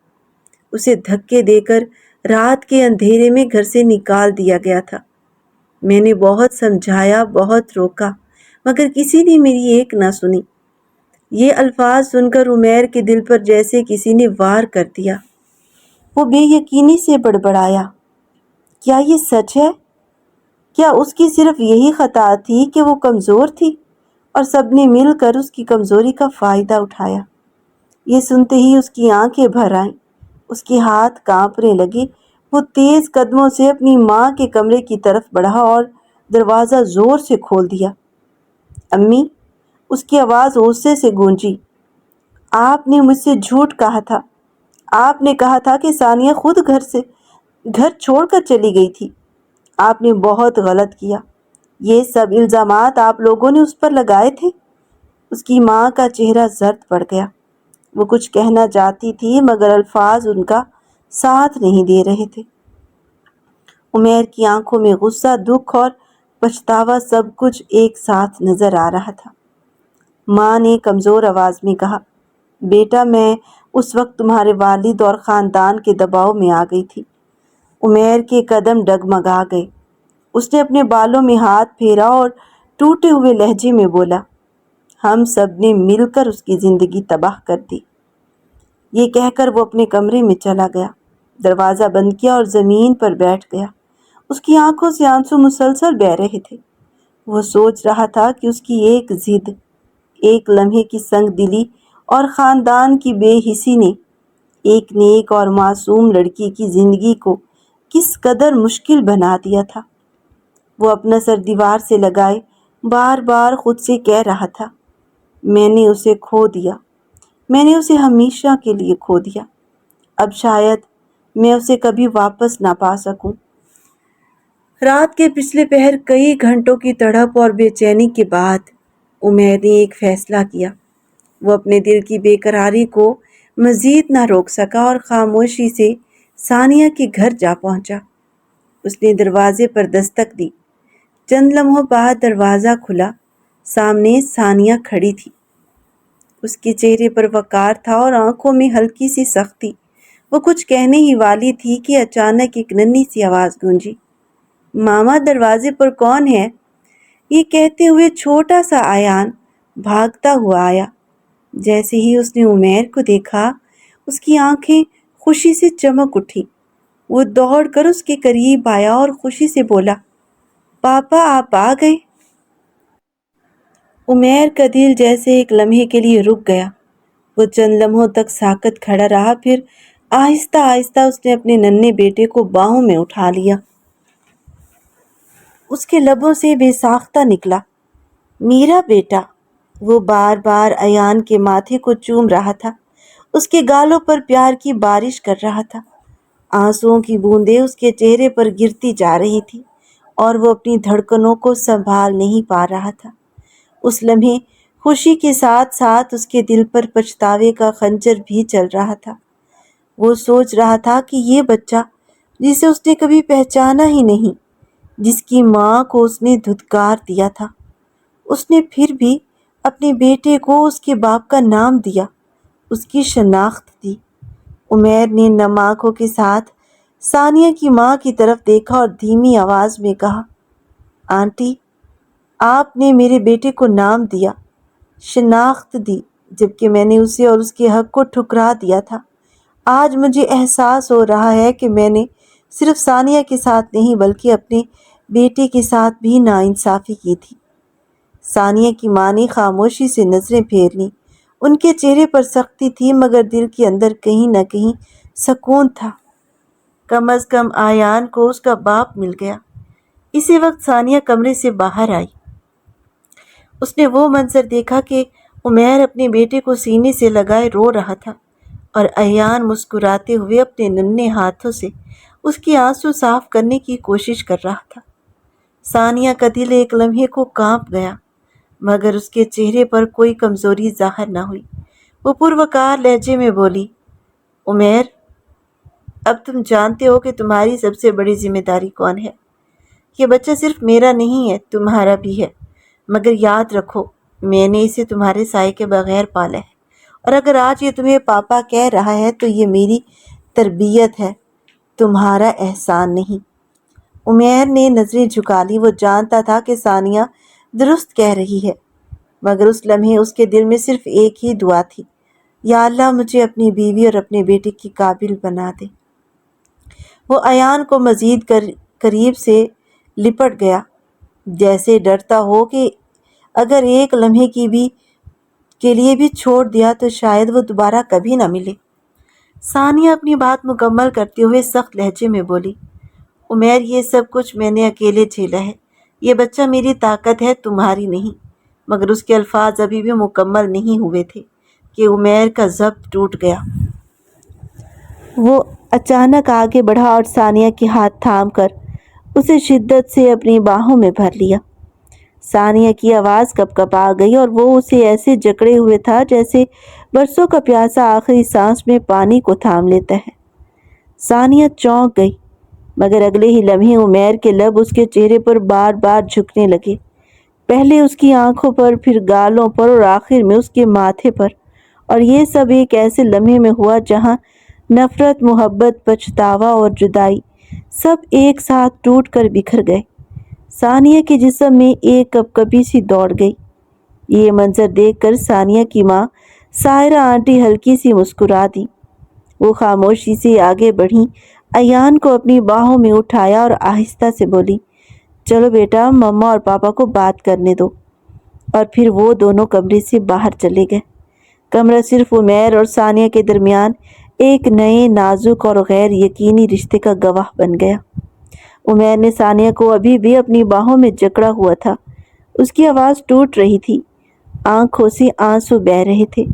اسے دھکے دے کر رات کے اندھیرے میں گھر سے نکال دیا گیا تھا۔ میں نے بہت سمجھایا، بہت روکا، مگر کسی نے میری ایک نہ سنی۔ یہ الفاظ سن کر عمیر کے دل پر جیسے کسی نے وار کر دیا۔ وہ بے یقینی سے بڑبڑایا، کیا یہ سچ ہے؟ کیا اس کی صرف یہی خطا تھی کہ وہ کمزور تھی اور سب نے مل کر اس کی کمزوری کا فائدہ اٹھایا؟ یہ سنتے ہی اس کی آنکھیں بھر آئیں، اس کے ہاتھ کانپنے لگے، وہ تیز قدموں سے اپنی ماں کے کمرے کی طرف بڑھا اور دروازہ زور سے کھول دیا۔ امی، اس کی آواز غصے سے گونجی، آپ نے مجھ سے جھوٹ کہا تھا۔ آپ نے کہا تھا کہ ثانیہ خود گھر چھوڑ کر چلی گئی تھی۔ آپ نے بہت غلط کیا۔ یہ سب الزامات آپ لوگوں نے اس پر لگائے تھے۔ اس کی ماں کا چہرہ زرد پڑ گیا۔ وہ کچھ کہنا چاہتی تھی مگر الفاظ ان کا ساتھ نہیں دے رہے تھے۔ عمیر کی آنکھوں میں غصہ، دکھ اور پچھتاوا سب کچھ ایک ساتھ نظر آ رہا تھا۔ ماں نے کمزور آواز میں کہا، بیٹا، میں اس وقت تمہارے والد اور خاندان کے دباؤ میں آ گئی تھی۔ عمیر کے قدم ڈگمگا گئے۔ اس نے اپنے بالوں میں ہاتھ پھیرا اور ٹوٹے ہوئے لہجے میں بولا، ہم سب نے مل کر اس کی زندگی تباہ کر دی۔ یہ کہہ کر وہ اپنے کمرے میں چلا گیا، دروازہ بند کیا اور زمین پر بیٹھ گیا۔ اس کی آنکھوں سے آنسو مسلسل بہہ رہے تھے۔ وہ سوچ رہا تھا کہ اس کی ایک ضد، ایک لمحے کی سنگ دلی اور خاندان کی بے حسی نے ایک نیک اور معصوم لڑکی کی زندگی کو کس قدر مشکل بنا دیا تھا۔ وہ اپنا سر دیوار سے لگائے بار بار خود سے کہہ رہا تھا، میں نے اسے کھو دیا، میں نے اسے ہمیشہ کے لیے کھو دیا۔ اب شاید میں اسے کبھی واپس نہ پا سکوں۔ رات کے پچھلے پہر کئی گھنٹوں کی تڑپ اور بے چینی کے بعد عمیر نے ایک فیصلہ کیا۔ وہ اپنے دل کی بے قراری کو مزید نہ روک سکا اور خاموشی سے ثانیہ کے گھر جا پہنچا۔ اس نے دروازے پر دستک دی۔ چند لمحوں بعد دروازہ کھلا۔ سامنے ثانیہ کھڑی تھی۔ اس کے چہرے پر وقار تھا اور آنکھوں میں ہلکی سی سختی۔ وہ کچھ کہنے ہی والی تھی کہ اچانک ایک ننھی سی آواز گونجی، ماما، دروازے پر کون ہے؟ یہ کہتے ہوئے چھوٹا سا ایان بھاگتا ہوا آیا۔ جیسے ہی اس نے عمیر کو دیکھا، اس کی آنکھیں خوشی سے چمک اٹھی۔ وہ دوڑ کر اس کے قریب آیا اور خوشی سے بولا، پاپا، آپ آ گئے۔ عمیر کا دل جیسے ایک لمحے کے لیے رک گیا۔ وہ چند لمحوں تک ساکت کھڑا رہا، پھر آہستہ آہستہ اس نے اپنے ننھے بیٹے کو باہوں میں اٹھا لیا۔ اس کے لبوں سے بے ساختہ نکلا، میرا بیٹا۔ وہ بار بار ایان کے ماتھے کو چوم رہا تھا، اس کے گالوں پر پیار کی بارش کر رہا تھا۔ آنسوؤں کی بوندیں اس کے چہرے پر گرتی جا رہی تھی اور وہ اپنی دھڑکنوں کو سنبھال نہیں پا رہا تھا۔ اس لمحے خوشی کے ساتھ ساتھ اس کے دل پر پچھتاوے کا خنجر بھی چل رہا تھا۔ وہ سوچ رہا تھا کہ یہ بچہ جسے اس نے کبھی پہچانا ہی نہیں، جس کی ماں کو اس نے دھتکار دیا تھا، اس نے پھر بھی اپنے بیٹے کو اس کے باپ کا نام دیا، اس کی شناخت دی۔ عمیر نے نم آنکھوں کے ساتھ ثانیہ کی ماں کی طرف دیکھا اور دھیمی آواز میں کہا، آنٹی، آپ نے میرے بیٹے کو نام دیا، شناخت دی، جبکہ میں نے اسے اور اس کے حق کو ٹھکرا دیا تھا۔ آج مجھے احساس ہو رہا ہے کہ میں نے صرف ثانیہ کے ساتھ نہیں بلکہ اپنے بیٹے کے ساتھ بھی ناانصافی کی تھی۔ ثانیہ کی ماں نے خاموشی سے نظریں پھیر لیں۔ ان کے چہرے پر سختی تھی مگر دل کے اندر کہیں نہ کہیں سکون تھا۔ کم از کم ایان کو اس کا باپ مل گیا۔ اسی وقت ثانیہ کمرے سے باہر آئی۔ اس نے وہ منظر دیکھا کہ عمیر اپنے بیٹے کو سینے سے لگائے رو رہا تھا اور ایان مسکراتے ہوئے اپنے ننھے ہاتھوں سے اس کی آنسو صاف کرنے کی کوشش کر رہا تھا۔ ثانیہ کا دل ایک لمحے کو کانپ گیا مگر اس کے چہرے پر کوئی کمزوری ظاہر نہ ہوئی۔ وہ پروقار لہجے میں بولی، عمیر، اب تم جانتے ہو کہ تمہاری سب سے بڑی ذمہ داری کون ہے۔ یہ بچہ صرف میرا نہیں ہے، تمہارا بھی ہے، مگر یاد رکھو میں نے اسے تمہارے سائے کے بغیر پالا ہے، اور اگر آج یہ تمہیں پاپا کہہ رہا ہے تو یہ میری تربیت ہے، تمہارا احسان نہیں۔ عمیر نے نظریں جھکا لی۔ وہ جانتا تھا کہ ثانیہ درست کہہ رہی ہے مگر اس لمحے اس کے دل میں صرف ایک ہی دعا تھی، یا اللہ مجھے اپنی بیوی اور اپنے بیٹے کی قابل بنا دے۔ وہ ایان کو مزید قریب سے لپٹ گیا، جیسے ڈرتا ہو کہ اگر ایک لمحے کے لیے بھی چھوڑ دیا تو شاید وہ دوبارہ کبھی نہ ملے۔ ثانیہ اپنی بات مکمل کرتے ہوئے سخت لہجے میں بولی، عمیر یہ سب کچھ میں نے اکیلے جھیلا ہے، یہ بچہ میری طاقت ہے تمہاری نہیں۔ مگر اس کے الفاظ ابھی بھی مکمل نہیں ہوئے تھے کہ عمیر کا ضبط ٹوٹ گیا۔ وہ اچانک آگے بڑھا اور ثانیہ کے ہاتھ تھام کر اسے شدت سے اپنی باہوں میں بھر لیا۔ ثانیہ کی آواز کپ کپ آ گئی اور وہ اسے ایسے جکڑے ہوئے تھا جیسے برسوں کا پیاسا آخری سانس میں پانی کو تھام لیتا ہے۔ ثانیہ چونک گئی، مگر اگلے ہی لمحے عمیر کے لب اس کے چہرے پر بار بار جھکنے لگے، پہلے اس کی آنکھوں پر، پھر گالوں پر اور آخر میں اس کے ماتھے پر، اور یہ سب ایک ایسے لمحے میں ہوا جہاں نفرت، محبت، پچھتاوا اور جدائی سب ایک ساتھ ٹوٹ کر بکھر گئے۔ ثانیہ کے جسم میں ایک کپکپی سی دوڑ گئی۔ یہ منظر دیکھ کر ثانیہ کی ماں سائرہ آنٹی ہلکی سی مسکرا دی۔ وہ خاموشی سے آگے بڑھی، ایان کو اپنی باہوں میں اٹھایا اور آہستہ سے بولی، چلو بیٹا، مما اور پاپا کو بات کرنے دو۔ اور پھر وہ دونوں کمرے سے باہر چلے گئے۔ کمرہ صرف عمیر اور ثانیہ کے درمیان ایک نئے، نازک اور غیر یقینی رشتے کا گواہ بن گیا۔ عمیر نے ثانیہ کو ابھی بھی اپنی باہوں میں جکڑا ہوا تھا۔ اس کی آواز ٹوٹ رہی تھی، آنکھوں سے آنسو بہہ رہے تھے۔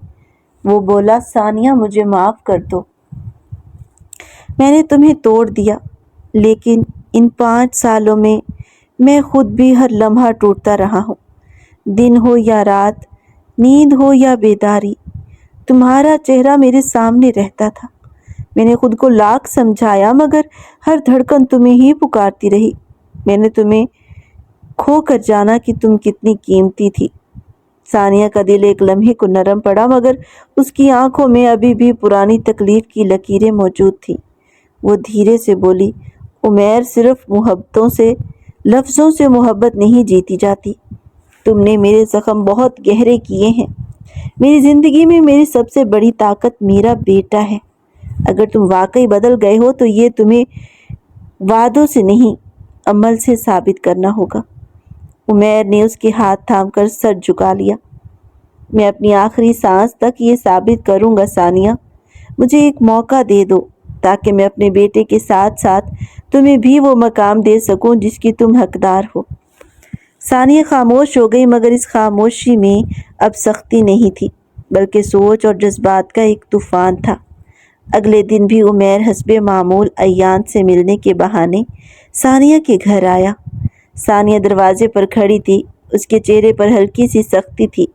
وہ بولا، ثانیہ مجھے معاف کر دو، میں نے تمہیں توڑ دیا، لیکن ان 5 سالوں میں خود بھی ہر لمحہ ٹوٹتا رہا ہوں۔ دن ہو یا رات، نیند ہو یا بیداری، تمہارا چہرہ میرے سامنے رہتا تھا۔ میں نے خود کو لاکھ سمجھایا، مگر ہر دھڑکن تمہیں ہی پکارتی رہی۔ میں نے تمہیں کھو کر جانا کہ تم کتنی قیمتی تھی۔ ثانیہ کا دل ایک لمحے کو نرم پڑا، مگر اس کی آنکھوں میں ابھی بھی پرانی تکلیف کی لکیریں موجود تھیں۔ وہ دھیرے سے بولی، عمیر، صرف لفظوں سے محبت نہیں جیتی جاتی۔ تم نے میرے زخم بہت گہرے کیے ہیں۔ میری زندگی میں میری سب سے بڑی طاقت میرا بیٹا ہے۔ اگر تم واقعی بدل گئے ہو تو یہ تمہیں وعدوں سے نہیں، عمل سے ثابت کرنا ہوگا۔ عمیر نے اس کے ہاتھ تھام کر سر جھکا لیا۔ میں اپنی آخری سانس تک یہ ثابت کروں گا ثانیہ، مجھے ایک موقع دے دو تاکہ میں اپنے بیٹے کے ساتھ ساتھ تمہیں بھی وہ مقام دے سکوں جس کی تم حقدار ہو۔ ثانیہ خاموش ہو گئی، مگر اس خاموشی میں اب سختی نہیں تھی، بلکہ سوچ اور جذبات کا ایک طوفان تھا۔ اگلے دن بھی عمیر حسب معمول ایان سے ملنے کے بہانے ثانیہ کے گھر آیا۔ ثانیہ دروازے پر کھڑی تھی، اس کے چہرے پر ہلکی سی سختی تھی۔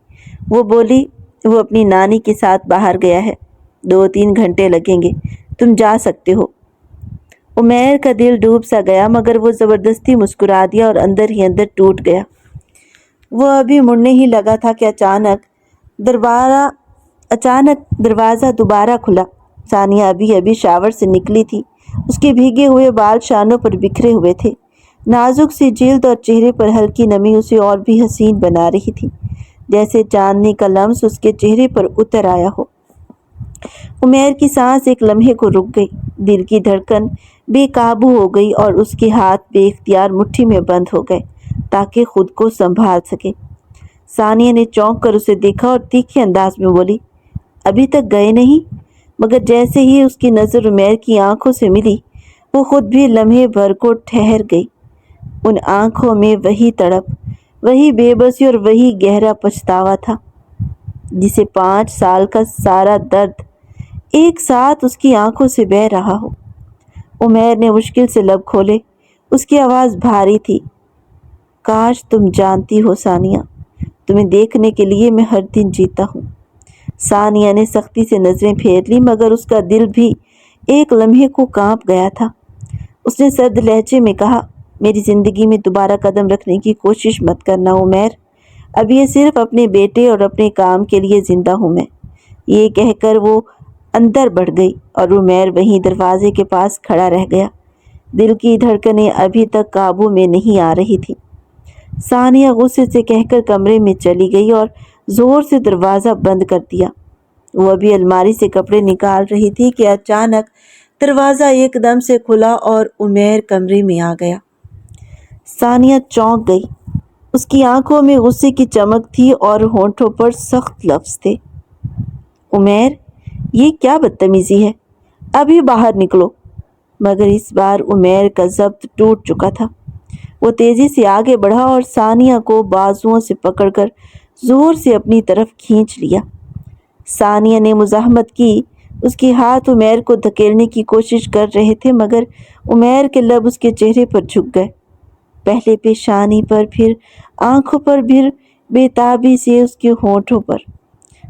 وہ بولی، وہ اپنی نانی کے ساتھ باہر گیا ہے، 2-3 گھنٹے لگیں گے، تم جا سکتے ہو۔ عمیر کا دل ڈوب سا گیا، مگر وہ زبردستی مسکرا دیا اور اندر ہی اندر ٹوٹ گیا۔ وہ ابھی مڑنے ہی لگا تھا کہ اچانک دروازہ دوبارہ کھلا۔ ثانیہ ابھی شاور سے نکلی تھی۔ اس کے بھیگے ہوئے بال شانوں پر بکھرے ہوئے تھے۔ نازک سی جلد اور چہرے پر ہلکی نمی اسے اور بھی حسین بنا رہی تھی، جیسے چاندنی کا لمس اس کے چہرے پر اتر آیا ہو۔ عمیر کی سانس ایک لمحے کو رک گئی، دل کی دھڑکن بے قابو ہو گئی اور اس کے ہاتھ بے اختیار مٹھی میں بند ہو گئے تاکہ خود کو سنبھال سکے۔ ثانیہ نے چونک کر اسے دیکھا اور تیکھے انداز میں بولی، ابھی تک گئے نہیں؟ مگر جیسے ہی اس کی نظر عمیر کی آنکھوں سے ملی، وہ خود بھی لمحے بھر کو ٹھہر گئی۔ ان آنکھوں میں وہی تڑپ، وہی بے بسی اور وہی گہرا پچھتاوا تھا، جسے 5 سال کا سارا درد ایک ساتھ اس کی آنکھوں سے بہہ رہا ہو۔ عمیر نے مشکل سے لب کھولے، اس کی آواز بھاری تھی، کاش تم جانتی ہو ثانیہ، تمہیں دیکھنے کے لیے میں ہر دن جیتا ہوں۔ ثانیہ نے سختی سے نظریں پھیر لی، مگر اس کا دل بھی ایک لمحے کو کانپ گیا تھا۔ اس نے سرد لہجے میں کہا، میری زندگی میں دوبارہ قدم رکھنے کی کوشش مت کرنا عمیر، اب یہ صرف اپنے بیٹے اور اپنے کام کے لیے زندہ ہوں میں۔ یہ کہہ کر وہ اندر بڑھ گئی اور عمیر وہیں دروازے کے پاس کھڑا رہ گیا۔ دل کی دھڑکنیں ابھی تک قابو میں نہیں آ رہی تھی۔ ثانیہ غصے سے کہہ کر کمرے میں چلی گئی اور زور سے دروازہ بند کر دیا۔ وہ ابھی الماری سے کپڑے نکال رہی تھی کہ اچانک دروازہ ایک دم سے کھلا اور عمیر کمرے میں آ گیا۔ ثانیہ چونک گئی، اس کی آنکھوں میں غصے کی چمک تھی اور ہونٹوں پر سخت لفظ تھے، عمیر، یہ کیا بدتمیزی ہے؟ ابھی باہر نکلو۔ مگر اس بار عمیر کا ضبط ٹوٹ چکا تھا۔ وہ تیزی سے آگے بڑھا اور ثانیہ کو بازوؤں سے پکڑ کر زور سے اپنی طرف کھینچ لیا۔ ثانیہ نے مزاحمت کی۔ اس کے ہاتھ عمیر کو دھکیلنے کی کوشش کر رہے تھے مگر عمیر کے لب اس کے چہرے پر جھک گئے، پہلے پیشانی پر، پھر آنکھوں پر، پھر بے تابی سے اس کے ہونٹوں پر۔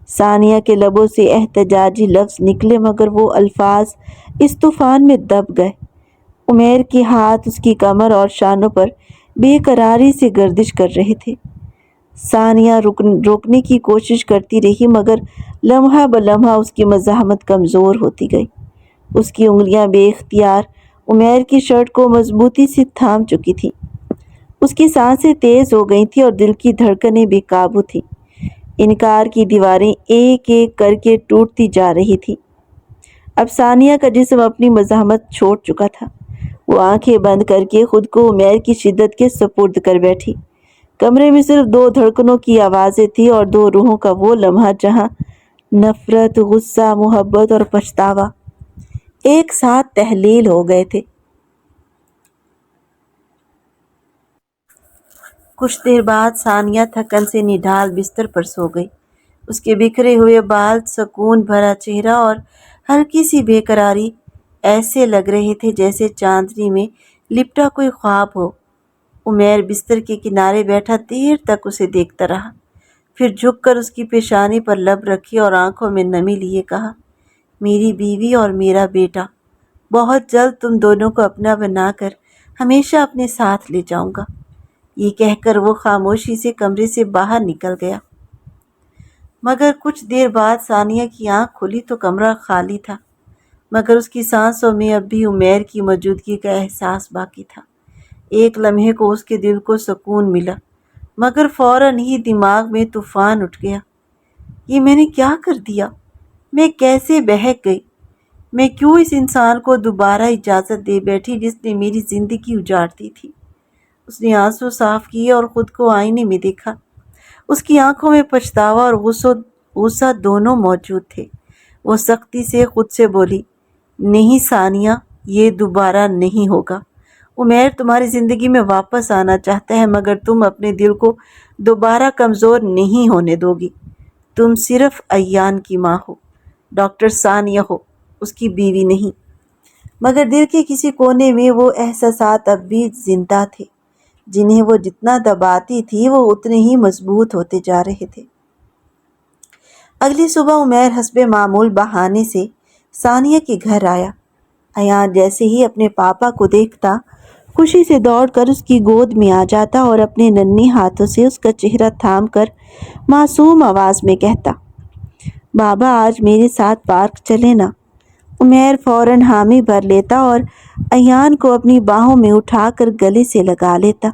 ثانیہ کے لبوں سے احتجاجی لفظ نکلے مگر وہ الفاظ اس طوفان میں دب گئے۔ عمیر کے ہاتھ اس کی کمر اور شانوں پر بے قراری سے گردش کر رہے تھے۔ ثانیہ روکنے کی کوشش کرتی رہی مگر لمحہ بلمحہ اس کی مزاحمت کمزور ہوتی گئی۔ اس کی انگلیاں بے اختیار عمیر کی شرٹ کو مضبوطی سے تھام چکی تھیں۔ اس کی سانسیں تیز ہو گئی تھیں اور دل کی دھڑکنیں بے قابو تھیں۔ انکار کی دیواریں ایک ایک کر کے ٹوٹتی جا رہی تھیں۔ اب ثانیہ کا جسم اپنی مزاحمت چھوڑ چکا تھا۔ وہ آنکھیں بند کر کے خود کو عمیر کی شدت کے سپرد کر بیٹھی۔ کمرے میں صرف دو دھڑکنوں کی آوازیں تھیں اور دو روحوں کا وہ لمحہ جہاں نفرت، غصہ، محبت اور پچھتاوا ایک ساتھ تحلیل ہو گئے تھے۔ کچھ دیر بعد ثانیہ تھکن سے نڈھال بستر پر سو گئی۔ اس کے بکھرے ہوئے بال، سکون بھرا چہرہ اور ہلکی سی بے قراری ایسے لگ رہے تھے جیسے چاندنی میں لپٹا کوئی خواب ہو۔ عمیر بستر کے کنارے بیٹھا دیر تک اسے دیکھتا رہا، پھر جھک کر اس کی پیشانی پر لب رکھی اور آنکھوں میں نمی لیے کہا، میری بیوی اور میرا بیٹا، بہت جلد تم دونوں کو اپنا بنا کر ہمیشہ اپنے ساتھ لے جاؤں گا۔ یہ کہہ کر وہ خاموشی سے کمرے سے باہر نکل گیا۔ مگر کچھ دیر بعد ثانیہ کی آنکھ کھلی تو کمرہ خالی تھا، مگر اس کی سانسوں میں اب بھی عمیر کی موجودگی کا احساس باقی تھا۔ ایک لمحے کو اس کے دل کو سکون ملا مگر فوراً ہی دماغ میں طوفان اٹھ گیا۔ یہ میں نے کیا کر دیا؟ میں کیسے بہک گئی؟ میں کیوں اس انسان کو دوبارہ اجازت دے بیٹھی جس نے میری زندگی اجاڑ دی تھی؟ اس نے آنسو صاف کیے اور خود کو آئینے میں دیکھا۔ اس کی آنکھوں میں پچھتاوا اور غصہ دونوں موجود تھے۔ وہ سختی سے خود سے بولی، نہیں ثانیہ، یہ دوبارہ نہیں ہوگا۔ عمیر تمہاری زندگی میں واپس آنا چاہتا ہے مگر تم اپنے دل کو دوبارہ کمزور نہیں ہونے دو گی۔ تم صرف ایان کی ماں ہو، ڈاکٹر ثانیہ ہو، اس کی بیوی نہیں۔ مگر دل کے کسی کونے میں وہ احساسات اب بھی زندہ تھے، جنہیں وہ جتنا دباتی تھی وہ اتنے ہی مضبوط ہوتے جا رہے تھے۔ اگلی صبح عمیر حسب معمول بہانے سے ثانیہ کے گھر آیا۔ ایان جیسے ہی اپنے پاپا کو دیکھتا خوشی سے دوڑ کر اس کی گود میں آ جاتا اور اپنے ننھے ہاتھوں سے اس کا چہرہ تھام کر معصوم آواز میں کہتا، بابا آج میرے ساتھ پارک چلے نا۔ عمیر فوراً حامی بھر لیتا اور ایان کو اپنی باہوں میں اٹھا کر گلے سے لگا لیتا،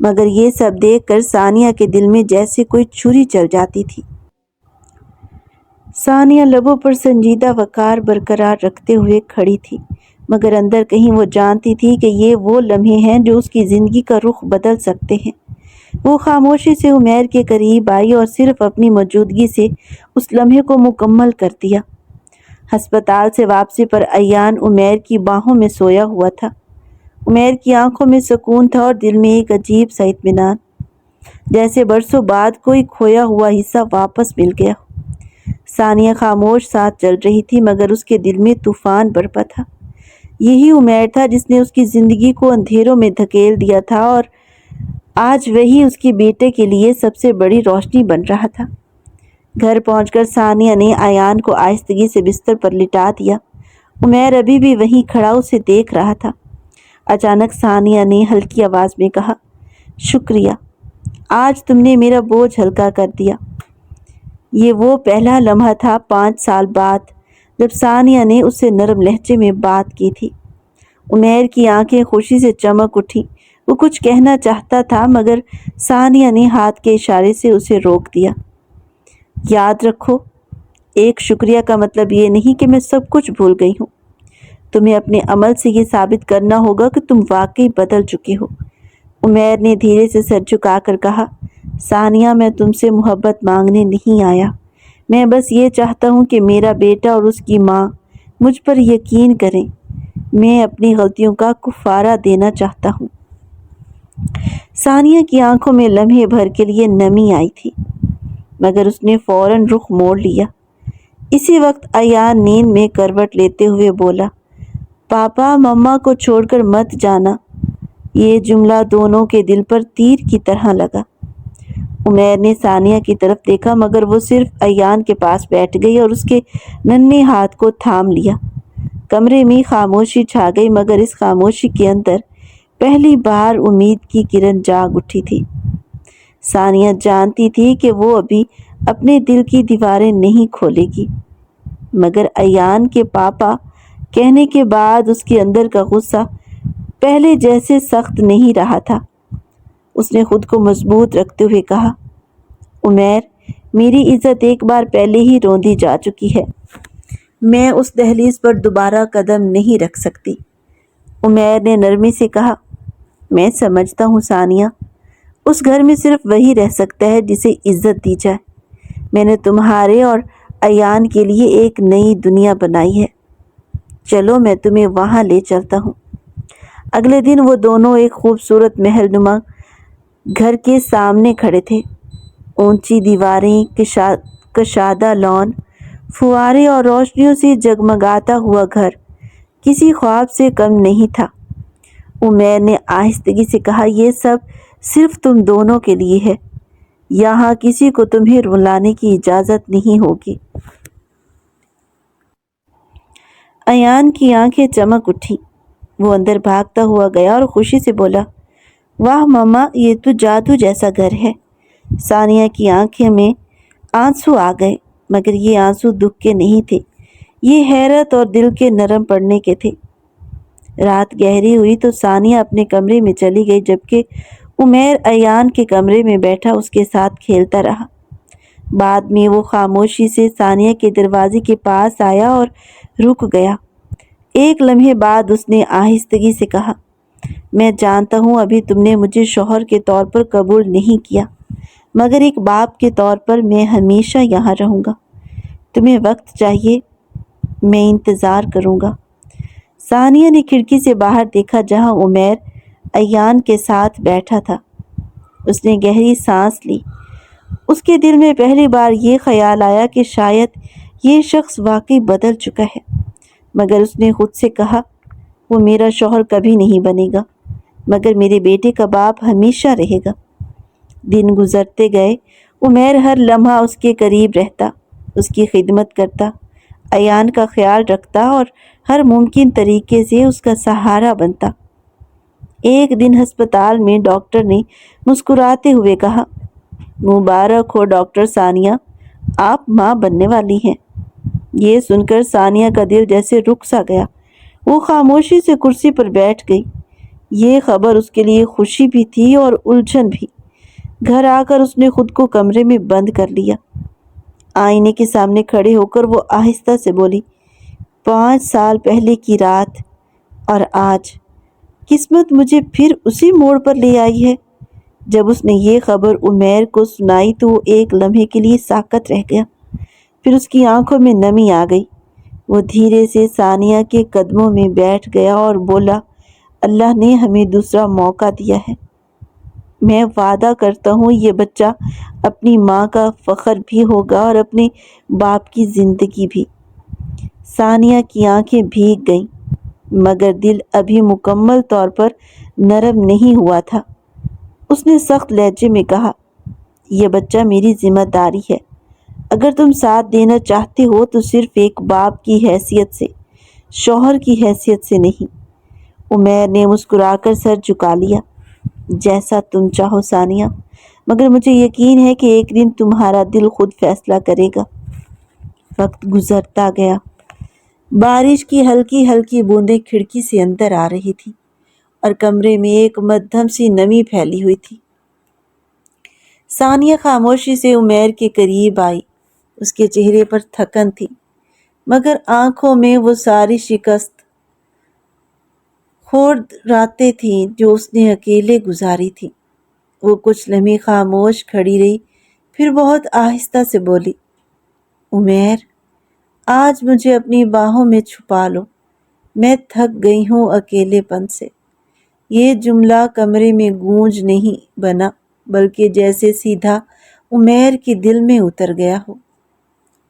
مگر یہ سب دیکھ کر ثانیہ کے دل میں جیسے کوئی چھری چل جاتی تھی۔ ثانیہ لبوں پر سنجیدہ وقار برقرار رکھتے ہوئے کھڑی تھی مگر اندر کہیں وہ جانتی تھی کہ یہ وہ لمحے ہیں جو اس کی زندگی کا رخ بدل سکتے ہیں۔ وہ خاموشی سے عمیر کے قریب آئی اور صرف اپنی موجودگی سے اس لمحے کو مکمل کر دیا۔ ہسپتال سے واپسی پر ایان عمیر کی باہوں میں سویا ہوا تھا۔ عمیر کی آنکھوں میں سکون تھا اور دل میں ایک عجیب سا اطمینان، جیسے برسوں بعد کوئی کھویا ہوا حصہ واپس مل گیا۔ ثانیہ خاموش ساتھ چل رہی تھی مگر اس کے دل میں طوفان برپا تھا۔ یہی عمیر تھا جس نے اس کی زندگی کو اندھیروں میں دھکیل دیا تھا اور آج وہی اس کے بیٹے کے لیے سب سے بڑی روشنی بن رہا تھا۔ گھر پہنچ کر ثانیہ نے ایان کو آہستگی سے بستر پر لٹا دیا۔ عمیر ابھی بھی وہیں کھڑا اسے دیکھ رہا تھا۔ اچانک ثانیہ نے ہلکی آواز میں کہا، شکریہ، آج تم نے میرا بوجھ ہلکا کر دیا۔ یہ وہ پہلا لمحہ تھا 5 سال بعد جب ثانیہ نے اس سے نرم لہجے میں بات کی تھی۔ عمیر کی آنکھیں خوشی سے چمک اٹھی۔ وہ کچھ کہنا چاہتا تھا مگر ثانیہ نے ہاتھ کے اشارے سے اسے روک دیا۔ یاد رکھو، ایک شکریہ کا مطلب یہ نہیں کہ میں سب کچھ بھول گئی ہوں۔ تمہیں اپنے عمل سے یہ ثابت کرنا ہوگا کہ تم واقعی بدل چکے ہو۔ عمیر نے دھیرے سے سر جھکا کر کہا، ثانیہ، میں تم سے محبت مانگنے نہیں آیا، میں بس یہ چاہتا ہوں کہ میرا بیٹا اور اس کی ماں مجھ پر یقین کریں، میں اپنی غلطیوں کا کفارہ دینا چاہتا ہوں۔ ثانیہ کی آنکھوں میں لمحے بھر کے لیے نمی آئی تھی، مگر اس نے فوراً رخ موڑ لیا۔ اسی وقت ایان نیند میں کروٹ لیتے ہوئے بولا، پاپا مما کو چھوڑ کر مت جانا۔ یہ جملہ دونوں کے دل پر تیر کی طرح لگا۔ عمیر نے ثانیہ کی طرف دیکھا، مگر وہ صرف ایان کے پاس بیٹھ گئی اور اس کے ننھے ہاتھ کو تھام لیا۔ کمرے میں خاموشی چھا گئی، مگر اس خاموشی کے اندر پہلی بار امید کی کرن جاگ اٹھی تھی۔ ثانیہ جانتی تھی کہ وہ ابھی اپنے دل کی دیواریں نہیں کھولے گی، مگر ایان کے پاپا کہنے کے بعد اس کے اندر کا غصہ پہلے جیسے سخت نہیں رہا تھا۔ اس نے خود کو مضبوط رکھتے ہوئے کہا، عمیر، میری عزت ایک بار پہلے ہی روندی جا چکی ہے، میں اس دہلیز پر دوبارہ قدم نہیں رکھ سکتی۔ عمیر نے نرمی سے کہا، میں سمجھتا ہوں ثانیہ، اس گھر میں صرف وہی رہ سکتا ہے جسے عزت دی جائے۔ میں نے تمہارے اور ایان کے لیے ایک نئی دنیا بنائی ہے، چلو میں تمہیں وہاں لے چلتا ہوں۔ اگلے دن وہ دونوں ایک خوبصورت محل نما گھر کے سامنے کھڑے تھے۔ اونچی دیواریں، کشادہ لان، فوارے اور روشنیوں سے جگمگاتا ہوا گھر کسی خواب سے کم نہیں تھا۔ عمیر نے آہستگی سے کہا، یہ سب صرف تم دونوں کے لیے ہے، یہاں کسی کو تمہیں رلانے کی اجازت نہیں ہوگی۔ ایان کی آنکھیں چمک اٹھی، وہ اندر بھاگتا ہوا گیا اور خوشی سے بولا، واہ مما، یہ تو جادو جیسا گھر ہے۔ ثانیہ کی آنکھیں میں آنسو آ گئے، مگر یہ آنسو دکھ کے نہیں تھے، یہ حیرت اور دل کے نرم پڑنے کے تھے۔ رات گہری ہوئی تو ثانیہ اپنے کمرے میں چلی گئی، جبکہ عمیر ایان کے کمرے میں بیٹھا اس کے ساتھ کھیلتا رہا۔ بعد میں وہ خاموشی سے ثانیہ کے دروازے کے پاس آیا اور رک گیا۔ ایک لمحے بعد اس نے آہستگی سے کہا، میں جانتا ہوں ابھی تم نے مجھے شوہر کے طور پر قبول نہیں کیا، مگر ایک باپ کے طور پر میں ہمیشہ یہاں رہوں گا۔ تمہیں وقت چاہیے، میں انتظار کروں گا۔ ثانیہ نے کھڑکی سے باہر دیکھا، جہاں عمیر ایان کے ساتھ بیٹھا تھا۔ اس نے گہری سانس لی۔ اس کے دل میں پہلی بار یہ خیال آیا کہ شاید یہ شخص واقعی بدل چکا ہے، مگر اس نے خود سے کہا، وہ میرا شوہر کبھی نہیں بنے گا، مگر میرے بیٹے کا باپ ہمیشہ رہے گا۔ دن گزرتے گئے، عمیر ہر لمحہ اس کے قریب رہتا، اس کی خدمت کرتا، ایان کا خیال رکھتا اور ہر ممکن طریقے سے اس کا سہارا بنتا۔ ایک دن ہسپتال میں ڈاکٹر نے مسکراتے ہوئے کہا، مبارک ہو ڈاکٹر ثانیہ، آپ ماں بننے والی ہیں۔ یہ سن کر ثانیہ کا دل جیسے رک سا گیا، وہ خاموشی سے کرسی پر بیٹھ گئی۔ یہ خبر اس کے لیے خوشی بھی تھی اور الجھن بھی۔ گھر آ کر اس نے خود کو کمرے میں بند کر لیا۔ آئینے کے سامنے کھڑے ہو کر وہ آہستہ سے بولی، 5 سال پہلے کی رات اور آج، قسمت مجھے پھر اسی موڑ پر لے آئی ہے۔ جب اس نے یہ خبر عمیر کو سنائی تو وہ ایک لمحے کے لیے ساکت رہ گیا، پھر اس کی آنکھوں میں نمی آ گئی۔ وہ دھیرے سے ثانیہ کے قدموں میں بیٹھ گیا اور بولا، اللہ نے ہمیں دوسرا موقع دیا ہے، میں وعدہ کرتا ہوں یہ بچہ اپنی ماں کا فخر بھی ہوگا اور اپنے باپ کی زندگی بھی۔ ثانیہ کی آنکھیں بھیگ گئیں، مگر دل ابھی مکمل طور پر نرم نہیں ہوا تھا۔ اس نے سخت لہجے میں کہا، یہ بچہ میری ذمہ داری ہے، اگر تم ساتھ دینا چاہتے ہو تو صرف ایک باپ کی حیثیت سے، شوہر کی حیثیت سے نہیں۔ عمیر نے مسکرا کر سر جھکا لیا، جیسا تم چاہو ثانیہ، مگر مجھے یقین ہے کہ ایک دن تمہارا دل خود فیصلہ کرے گا۔ وقت گزرتا گیا۔ بارش کی ہلکی ہلکی بوندیں کھڑکی سے اندر آ رہی تھی اور کمرے میں ایک مدھم سی نمی پھیلی ہوئی تھی۔ ثانیہ خاموشی سے عمیر کے قریب آئی، اس کے چہرے پر تھکن تھی، مگر آنکھوں میں وہ ساری شکست خورد راتیں تھیں جو اس نے اکیلے گزاری تھی۔ وہ کچھ لمحے خاموش کھڑی رہی، پھر بہت آہستہ سے بولی، عمیر، آج مجھے اپنی باہوں میں چھپا لو، میں تھک گئی ہوں اکیلے پن سے۔ یہ جملہ کمرے میں گونج نہیں بنا، بلکہ جیسے سیدھا عمیر کے دل میں اتر گیا ہو۔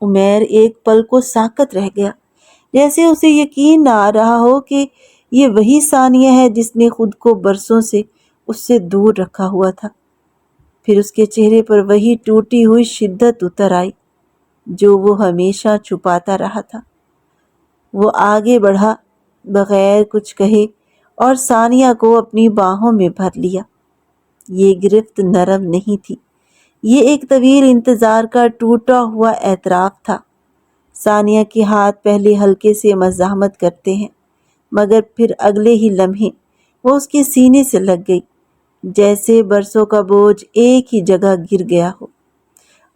عمیر ایک پل کو ساکت رہ گیا، جیسے اسے یقین نہ آ رہا ہو کہ یہ وہی ثانیہ ہے جس نے خود کو برسوں سے اس سے دور رکھا ہوا تھا۔ پھر اس کے چہرے پر وہی ٹوٹی ہوئی شدت اتر آئی جو وہ ہمیشہ چھپاتا رہا تھا۔ وہ آگے بڑھا بغیر کچھ کہے اور ثانیہ کو اپنی باہوں میں بھر لیا۔ یہ گرفت نرم نہیں تھی، یہ ایک طویل انتظار کا ٹوٹا ہوا اعتراف تھا۔ ثانیہ کے ہاتھ پہلے ہلکے سے مزاحمت کرتے ہیں، مگر پھر اگلے ہی لمحے وہ اس کے سینے سے لگ گئی، جیسے برسوں کا بوجھ ایک ہی جگہ گر گیا ہو۔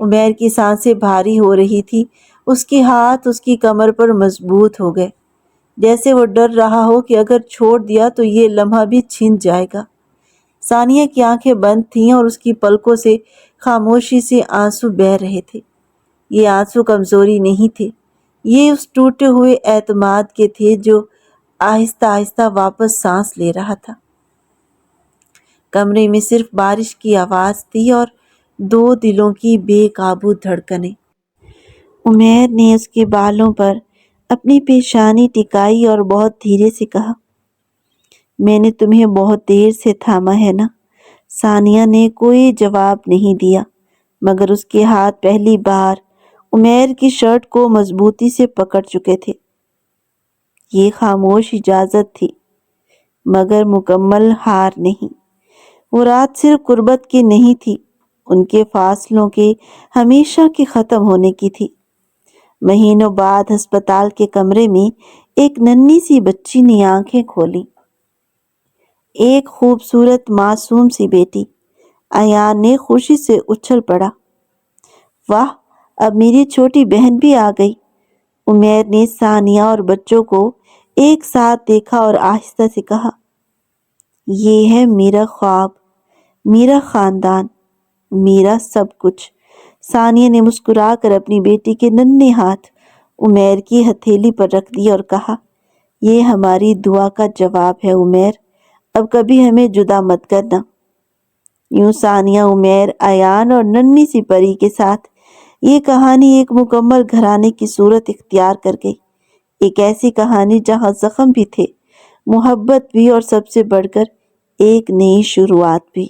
عمیر کی سانسیں بھاری ہو رہی تھی، اس کے ہاتھ اس کی کمر پر مضبوط ہو گئے، جیسے وہ ڈر رہا ہو کہ اگر چھوڑ دیا تو یہ لمحہ بھی چھن جائے گا۔ ثانیہ کی آنکھیں بند تھیں اور اس کی پلکوں سے خاموشی سے آنسو بہہ رہے تھے۔ یہ آنسو کمزوری نہیں تھے، یہ اس ٹوٹے ہوئے اعتماد کے تھے جو آہستہ آہستہ واپس سانس لے رہا تھا۔ کمرے میں صرف بارش کی آواز تھی اور دو دلوں کی بے قابو دھڑکنیں۔ عمیر نے اس کے بالوں پر اپنی پیشانی ٹکائی اور بہت دھیرے سے کہا، میں نے تمہیں بہت دیر سے تھاما ہے نا؟ ثانیہ نے کوئی جواب نہیں دیا، مگر اس کے ہاتھ پہلی بار عمیر کی شرٹ کو مضبوطی سے پکڑ چکے تھے۔ یہ خاموش اجازت تھی، مگر مکمل ہار نہیں۔ وہ رات صرف قربت کی نہیں تھی، ان کے فاصلوں کے ہمیشہ کے ختم ہونے کی تھی۔ مہینوں بعد ہسپتال کے کمرے میں ایک ننھی سی بچی نے آنکھیں کھولیں، ایک خوبصورت معصوم سی بیٹی۔ ایان نے خوشی سے اچھل پڑا، واہ، اب میری چھوٹی بہن بھی آ گئی۔ عمیر نے ثانیہ اور بچوں کو ایک ساتھ دیکھا اور آہستہ سے کہا، یہ ہے میرا خواب، میرا خاندان، میرا سب کچھ۔ ثانیہ نے مسکرا کر اپنی بیٹی کے ننھے ہاتھ عمیر کی ہتھیلی پر رکھ دی اور کہا، یہ ہماری دعا کا جواب ہے عمیر، اب کبھی ہمیں جدا مت کرنا۔ یوں ثانیہ، عمیر، ایان اور ننھی سی پری کے ساتھ یہ کہانی ایک مکمل گھرانے کی صورت اختیار کر گئی۔ ایک ایسی کہانی جہاں زخم بھی تھے، محبت بھی، اور سب سے بڑھ کر ایک نئی شروعات بھی۔